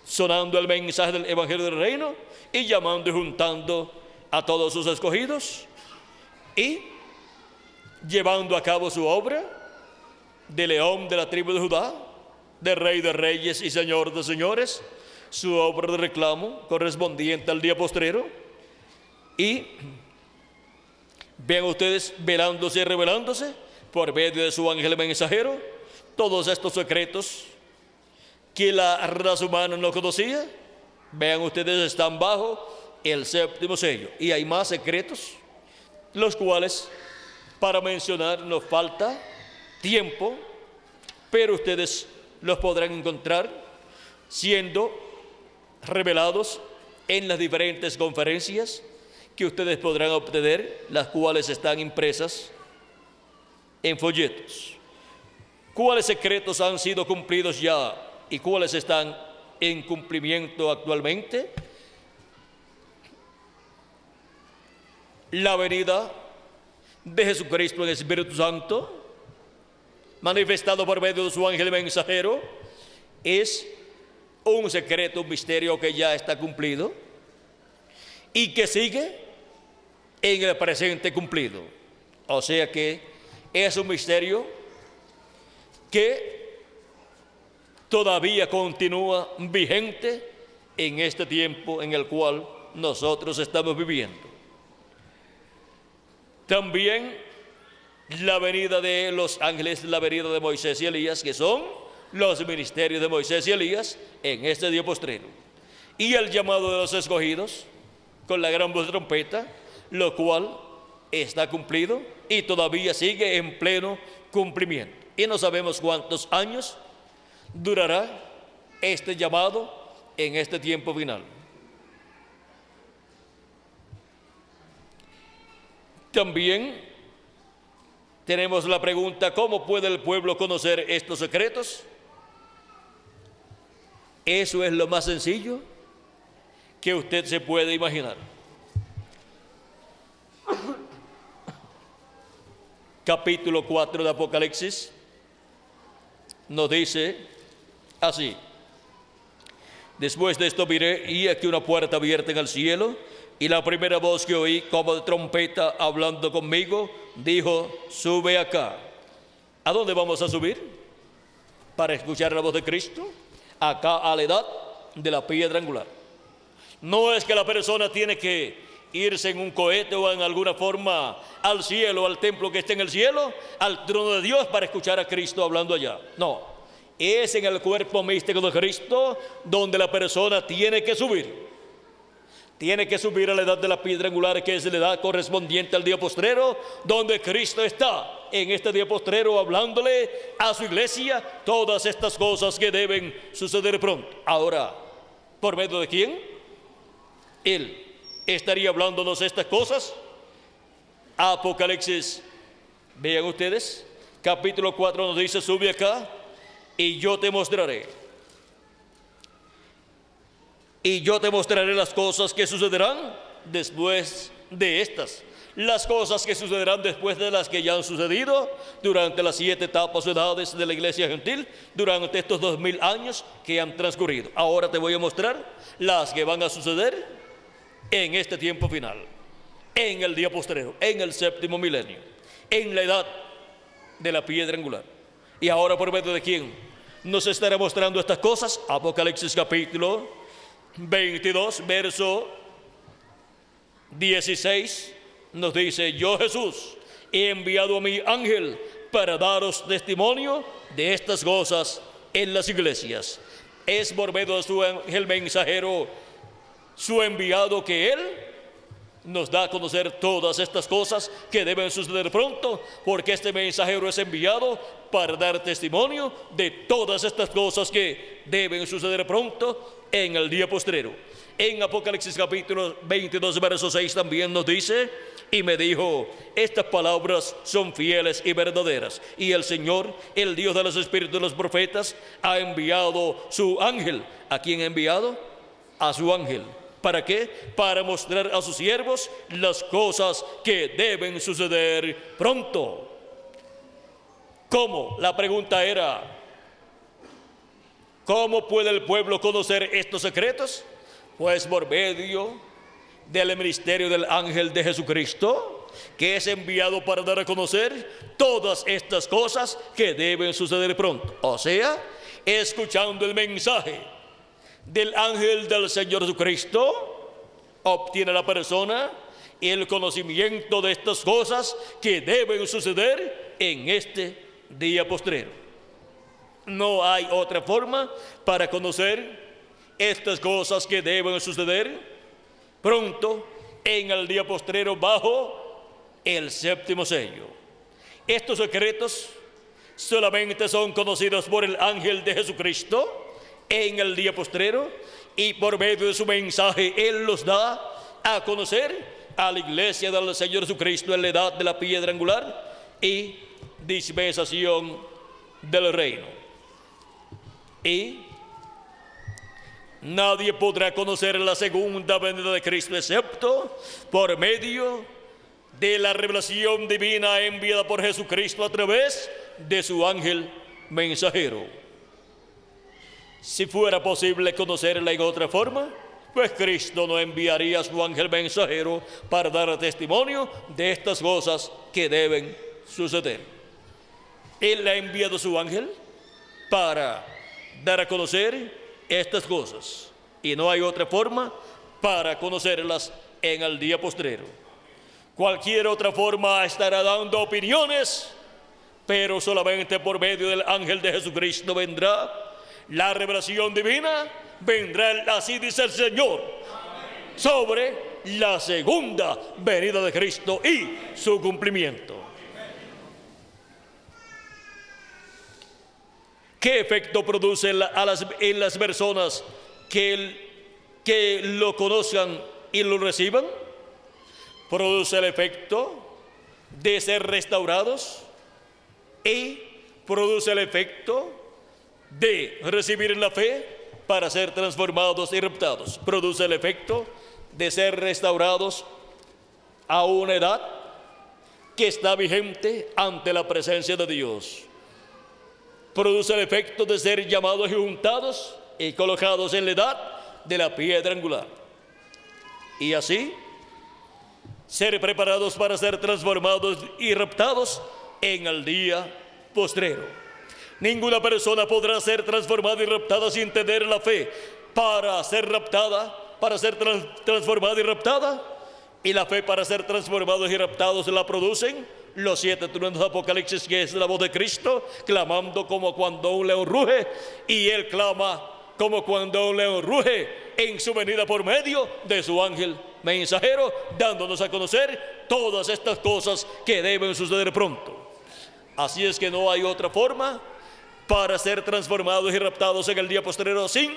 sonando el mensaje del Evangelio del Reino y llamando y juntando a todos sus escogidos y llevando a cabo su obra de león de la tribu de Judá, de rey de reyes y señor de señores, su obra de reclamo correspondiente al día postrero. Y vean ustedes velándose y revelándose por medio de su ángel mensajero todos estos secretos que la raza humana no conocía. Vean ustedes, están bajo el séptimo sello. Y hay más secretos, los cuales para mencionar nos falta tiempo, pero ustedes los podrán encontrar siendo revelados en las diferentes conferencias que ustedes podrán obtener, las cuales están impresas en folletos. ¿Cuáles secretos han sido cumplidos ya y cuáles están en cumplimiento actualmente? La venida de Jesucristo en el Espíritu Santo, manifestado por medio de su ángel mensajero, es un secreto, un misterio que ya está cumplido y que sigue en el presente cumplido. O sea que es un misterio que todavía continúa vigente en este tiempo en el cual nosotros estamos viviendo. También la venida de los ángeles, la venida de Moisés y Elías, que son los ministerios de Moisés y Elías en este día postrero. Y el llamado de los escogidos con la gran voz de trompeta, lo cual está cumplido y todavía sigue en pleno cumplimiento. Y no sabemos cuántos años durará este llamado en este tiempo final. También tenemos la pregunta: ¿cómo puede el pueblo conocer estos secretos? Eso es lo más sencillo que usted se puede imaginar. Capítulo 4 de Apocalipsis nos dice así: después de esto miré y aquí una puerta abierta en el cielo, y la primera voz que oí como de trompeta hablando conmigo dijo: sube acá. ¿A dónde vamos a subir? Para escuchar la voz de Cristo, acá a la edad de la piedra angular. No es que la persona tiene que irse en un cohete o en alguna forma al cielo, al templo que esté en el cielo, al trono de Dios, para escuchar a Cristo hablando allá. No, es en el cuerpo místico de Cristo donde la persona tiene que subir. Tiene que subir a la edad de la piedra angular, que es la edad correspondiente al día postrero, donde Cristo está en este día postrero hablándole a su iglesia todas estas cosas que deben suceder pronto. Ahora, ¿por medio de quién? Él estaría hablándonos estas cosas. Apocalipsis, vean ustedes, capítulo 4 nos dice: sube acá y yo te mostraré. Y yo te mostraré las cosas que sucederán después de estas. Las cosas que sucederán después de las que ya han sucedido durante las 7 etapas o edades de la iglesia gentil, durante estos 2000 años que han transcurrido. Ahora te voy a mostrar las que van a suceder en este tiempo final, en el día postrero, en el séptimo milenio, en la edad de la piedra angular. Y ahora, ¿por medio de quién nos estará mostrando estas cosas? Apocalipsis capítulo 22, verso 16 nos dice: yo, Jesús, he enviado a mi ángel para daros testimonio de estas cosas en las iglesias. Es por medio de su ángel mensajero, su enviado, que él nos da a conocer todas estas cosas que deben suceder pronto, porque este mensajero es enviado para dar testimonio de todas estas cosas que deben suceder pronto en el día postrero. En Apocalipsis capítulo 22, verso 6 también nos dice: y me dijo, estas palabras son fieles y verdaderas, y el Señor, el Dios de los espíritus de los profetas, ha enviado su ángel. ¿A quién ha enviado? a su ángel. ¿Para qué? Para mostrar a sus siervos las cosas que deben suceder pronto. ¿Cómo? La pregunta era, ¿cómo puede el pueblo conocer estos secretos? Pues por medio del ministerio del ángel de Jesucristo, que es enviado para dar a conocer todas estas cosas que deben suceder pronto. O sea, escuchando el mensaje del ángel del Señor Jesucristo, obtiene la persona el conocimiento de estas cosas que deben suceder en este día postrero. No hay otra forma para conocer estas cosas que deben suceder pronto en el día postrero bajo el séptimo sello. Estos secretos solamente son conocidos por el ángel de Jesucristo en el día postrero, y por medio de su mensaje Él los da a conocer a la iglesia del Señor Jesucristo en la edad de la piedra angular y dispensación del reino. Y nadie podrá conocer la segunda venida de Cristo excepto por medio de la revelación divina enviada por Jesucristo a través de su ángel mensajero. Si fuera posible conocerla en otra forma, pues Cristo no enviaría a su ángel mensajero para dar testimonio de estas cosas que deben suceder. Él ha enviado a su ángel para dar a conocer estas cosas, y no hay otra forma para conocerlas en el día postrero. Cualquier otra forma estará dando opiniones, pero solamente por medio del ángel de Jesucristo vendrá la revelación divina, vendrá, así dice el Señor, sobre la segunda venida de Cristo y su cumplimiento. ¿Qué efecto produce en las personas que lo conozcan y lo reciban? Produce el efecto de ser restaurados y produce el efecto de recibir la fe para ser transformados y raptados. Produce el efecto de ser restaurados a una edad que está vigente ante la presencia de Dios. Produce el efecto de ser llamados y juntados y colocados en la edad de la piedra angular. Y así, ser preparados para ser transformados y raptados en el día postrero. Ninguna persona podrá ser transformada y raptada sin tener la fe para ser raptada, para ser transformada y raptada. Y la fe para ser transformados y raptados la producen los 7 truenos de Apocalipsis, que es la voz de Cristo, clamando como cuando un león ruge, y Él clama como cuando un león ruge en su venida por medio de su ángel mensajero, dándonos a conocer todas estas cosas que deben suceder pronto. Así es que no hay otra forma para ser transformados y raptados en el día postrero sin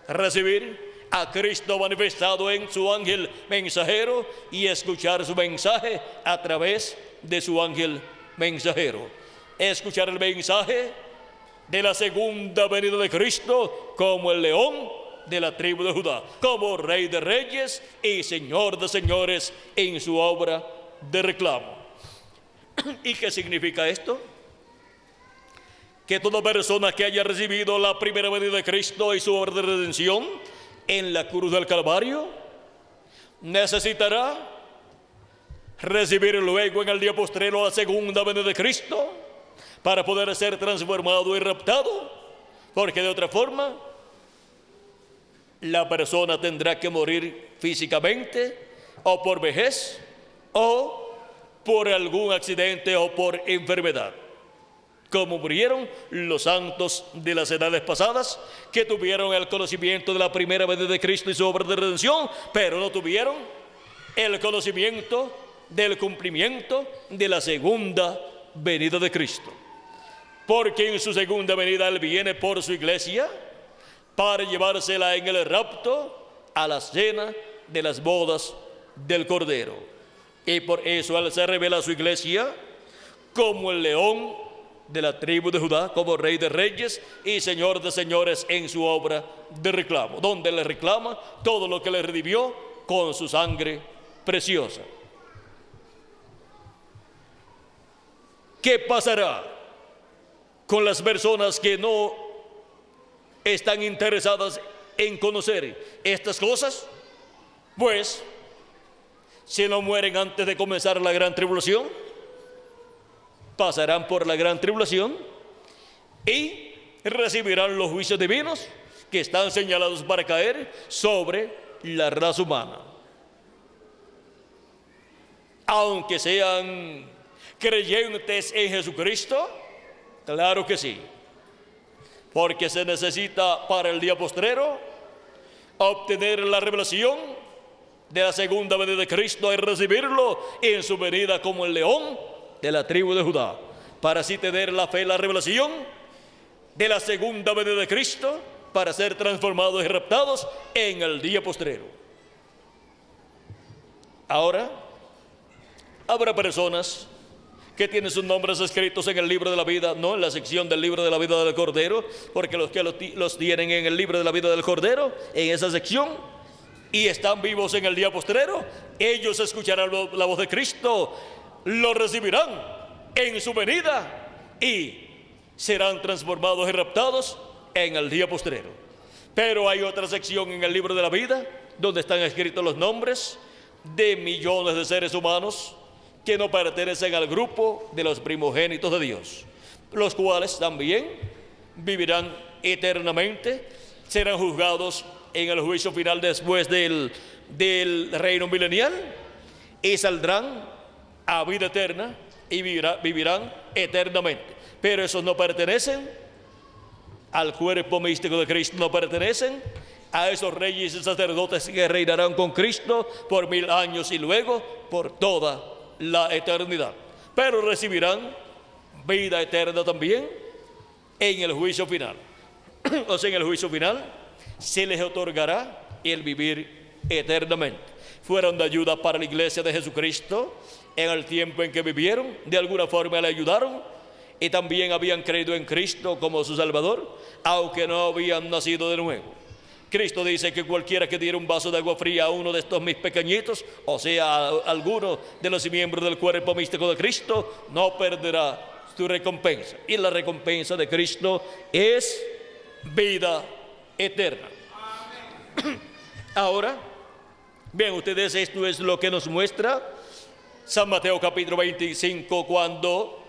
recibir a Cristo manifestado en su ángel mensajero y escuchar su mensaje a través de su ángel mensajero. Escuchar el mensaje de la segunda venida de Cristo como el león de la tribu de Judá, como Rey de Reyes y Señor de Señores en su obra de reclamo. ¿Y qué significa esto? Que toda persona que haya recibido la primera venida de Cristo y su obra de redención en la cruz del Calvario necesitará recibir luego en el día postrero la segunda venida de Cristo para poder ser transformado y raptado, porque de otra forma la persona tendrá que morir físicamente, o por vejez, o por algún accidente, o por enfermedad, como murieron los santos de las edades pasadas, que tuvieron el conocimiento de la primera venida de Cristo y su obra de redención, pero no tuvieron el conocimiento del cumplimiento de la segunda venida de Cristo. Porque en su segunda venida Él viene por su iglesia para llevársela en el rapto a la cena de las bodas del Cordero. Y por eso Él se revela a su iglesia como el león de la tribu de Judá como Rey de Reyes y Señor de Señores en su obra de reclamo, donde le reclama todo lo que le redimió con su sangre preciosa. ¿Qué pasará con las personas que no están interesadas en conocer estas cosas? Pues, si no mueren antes de comenzar la gran tribulación, pasarán por la gran tribulación y recibirán los juicios divinos que están señalados para caer sobre la raza humana. Aunque sean creyentes en Jesucristo, claro que sí, porque se necesita para el día postrero obtener la revelación de la segunda venida de Cristo y recibirlo en su venida como el león de la tribu de Judá, para así tener la fe y la revelación de la segunda venida de Cristo, para ser transformados y raptados en el día postrero. Ahora, habrá personas que tienen sus nombres escritos en el libro de la vida, no en la sección del libro de la vida del Cordero, porque los que los tienen en el libro de la vida del Cordero, en esa sección, y están vivos en el día postrero, ellos escucharán la voz de Cristo, lo recibirán en su venida y serán transformados y raptados en el día postrero. Pero hay otra sección en el libro de la vida donde están escritos los nombres de millones de seres humanos que no pertenecen al grupo de los primogénitos de Dios, los cuales también vivirán eternamente, serán juzgados en el juicio final después del reino milenial y saldrán a vida eterna y vivirán eternamente. Pero esos no pertenecen al cuerpo místico de Cristo, no pertenecen a esos reyes y sacerdotes que reinarán con Cristo por 1000 años y luego por toda la eternidad. Pero recibirán vida eterna también en el juicio final. O sea, en el juicio final se les otorgará el vivir eternamente. Fueron de ayuda para la iglesia de Jesucristo en el tiempo en que vivieron, de alguna forma le ayudaron y también habían creído en Cristo como su Salvador, aunque no habían nacido de nuevo. Cristo dice que cualquiera que diera un vaso de agua fría a uno de estos mis pequeñitos, o sea, a alguno de los miembros del cuerpo místico de Cristo, no perderá su recompensa. Y la recompensa de Cristo es vida eterna. Ahora, vean ustedes, esto es lo que nos muestra San Mateo capítulo 25, cuando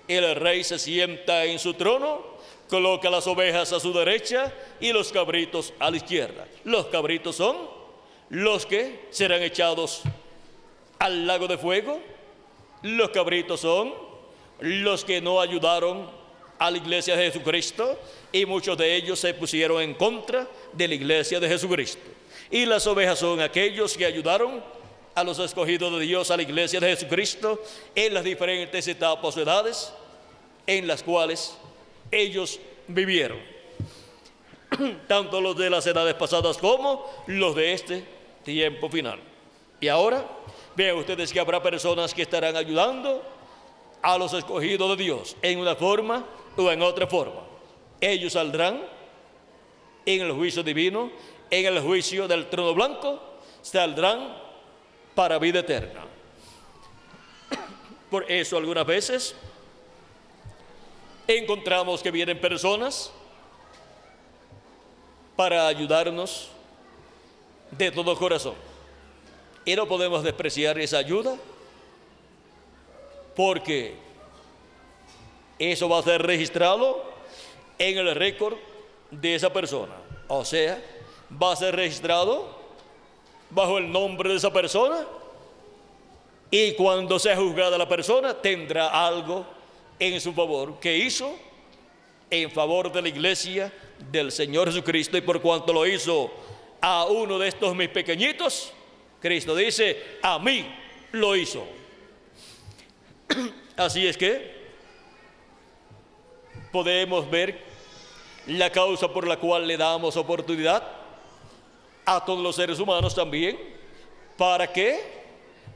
el rey se sienta en su trono, coloca las ovejas a su derecha y los cabritos a la izquierda. Los cabritos son los que serán echados al lago de fuego. Los cabritos son los que no ayudaron a la iglesia de Jesucristo y muchos de ellos se pusieron en contra de la iglesia de Jesucristo. Y las ovejas son aquellos que ayudaron a los escogidos de Dios, a la iglesia de Jesucristo, en las diferentes etapas o edades en las cuales ellos vivieron, tanto los de las edades pasadas como los de este tiempo final. Y ahora vean ustedes que habrá personas que estarán ayudando a los escogidos de Dios en una forma o en otra forma. Ellos saldrán en el juicio divino, en el juicio del trono blanco, saldrán para vida eterna. Por eso algunas veces encontramos que vienen personas para ayudarnos de todo corazón. Y no podemos despreciar esa ayuda, porque eso va a ser registrado en el récord de esa persona. O sea, va a ser registrado bajo el nombre de esa persona, y cuando sea juzgada la persona tendrá algo en su favor que hizo en favor de la iglesia del Señor Jesucristo. Y por cuanto lo hizo a uno de estos mis pequeñitos, Cristo dice, a mí lo hizo. Así es que podemos ver la causa por la cual le damos oportunidad a todos los seres humanos también, para que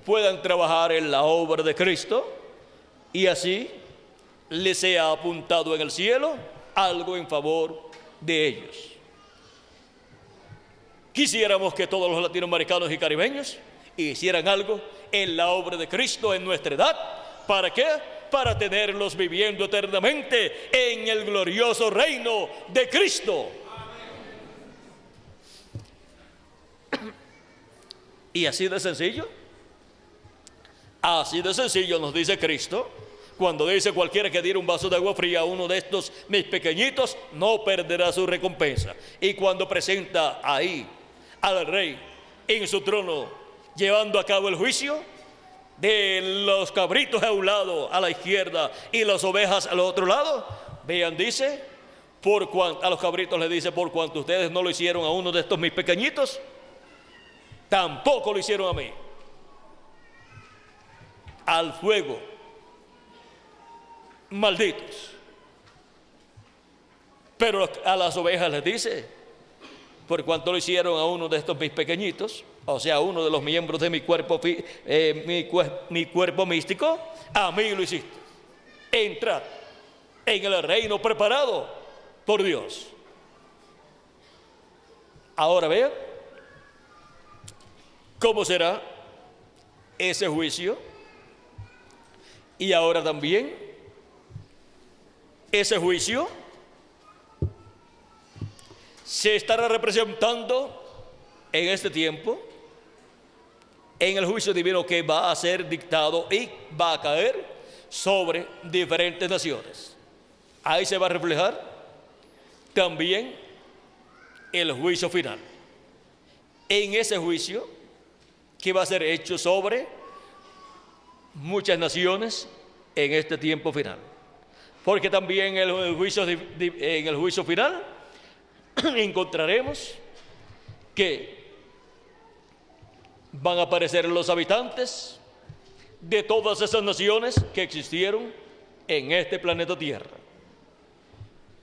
puedan trabajar en la obra de Cristo y así les sea apuntado en el cielo algo en favor de ellos. Quisiéramos que todos los latinoamericanos y caribeños hicieran algo en la obra de Cristo en nuestra edad. ¿Para qué? Para tenerlos viviendo eternamente en el glorioso reino de Cristo. Y así de sencillo nos dice Cristo, cuando dice: cualquiera que diera un vaso de agua fría a uno de estos mis pequeñitos, no perderá su recompensa. Y cuando presenta ahí al Rey en su trono, llevando a cabo el juicio de los cabritos a un lado, a la izquierda, y las ovejas al otro lado, vean, dice, a los cabritos le dice: por cuanto ustedes no lo hicieron a uno de estos mis pequeñitos, tampoco lo hicieron a mí. Al fuego, malditos. Pero a las ovejas les dice: por cuanto lo hicieron a uno de estos mis pequeñitos, o sea, uno de los miembros de mi cuerpo, mi cuerpo místico, a mí lo hiciste. Entrad en el reino preparado por Dios. Ahora vean cómo será ese juicio. Y ahora también ese juicio se estará representando en este tiempo en el juicio divino que va a ser dictado y va a caer sobre diferentes naciones. Ahí se va a reflejar también el juicio final. En ese juicio que va a ser hecho sobre muchas naciones en este tiempo final. Porque también en el juicio final encontraremos que van a aparecer los habitantes de todas esas naciones que existieron en este planeta Tierra.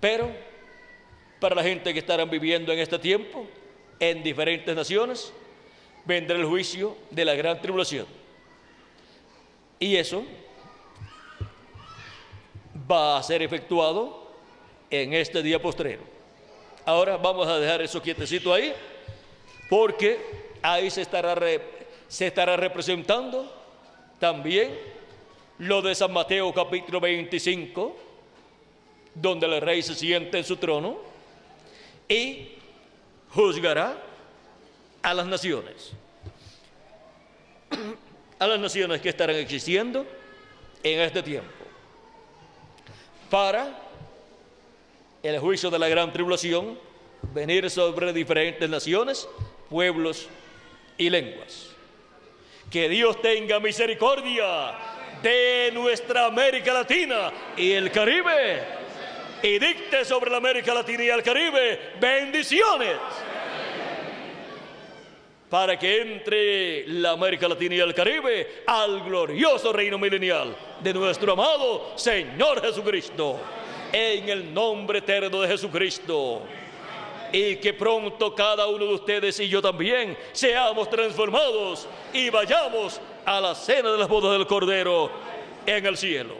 Pero para la gente que estarán viviendo en este tiempo, en diferentes naciones, vendrá el juicio de la gran tribulación. Y eso va a ser efectuado en este día postrero. Ahora vamos a dejar eso quietecito ahí, porque ahí se estará representando también lo de San Mateo capítulo 25, donde el Rey se sienta en su trono y juzgará a las naciones. A las naciones que estarán existiendo en este tiempo, para el juicio de la gran tribulación venir sobre diferentes naciones, pueblos y lenguas. Que Dios tenga misericordia de nuestra América Latina y el Caribe, y dicte sobre la América Latina y el Caribe bendiciones, para que entre la América Latina y el Caribe al glorioso reino milenial de nuestro amado Señor Jesucristo, en el nombre eterno de Jesucristo. Y que pronto cada uno de ustedes y yo también seamos transformados y vayamos a la cena de las bodas del Cordero en el cielo.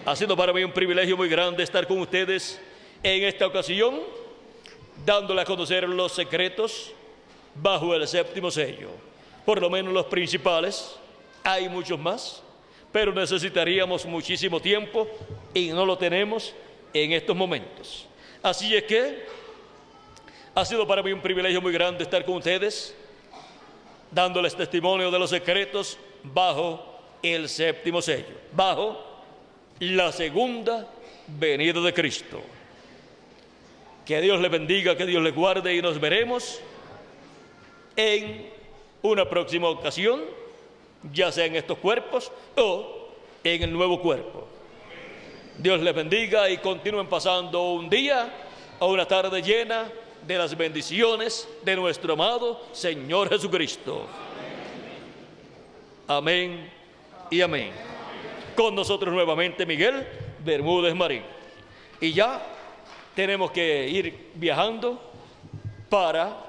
Ha sido para mí un privilegio muy grande estar con ustedes en esta ocasión, dándole a conocer los secretos bajo el séptimo sello, por lo menos los principales. Hay muchos más, pero necesitaríamos muchísimo tiempo y no lo tenemos en estos momentos. Así es que ha sido para mí un privilegio muy grande estar con ustedes, dándoles testimonio de los secretos bajo el séptimo sello, bajo la segunda venida de Cristo. Que Dios les bendiga, que Dios les guarde, y nos veremos en una próxima ocasión, ya sea en estos cuerpos o en el nuevo cuerpo. Dios les bendiga y continúen pasando un día o una tarde llena de las bendiciones de nuestro amado Señor Jesucristo. Amén y amén. Con nosotros nuevamente Miguel Bermúdez Marín. Y ya tenemos que ir viajando para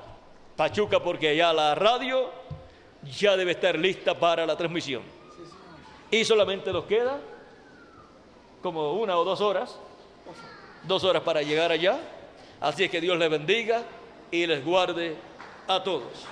Pachuca, porque ya la radio ya debe estar lista para la transmisión. Y solamente nos queda como 1 o 2 horas. 2 horas para llegar allá. Así es que Dios les bendiga y les guarde a todos.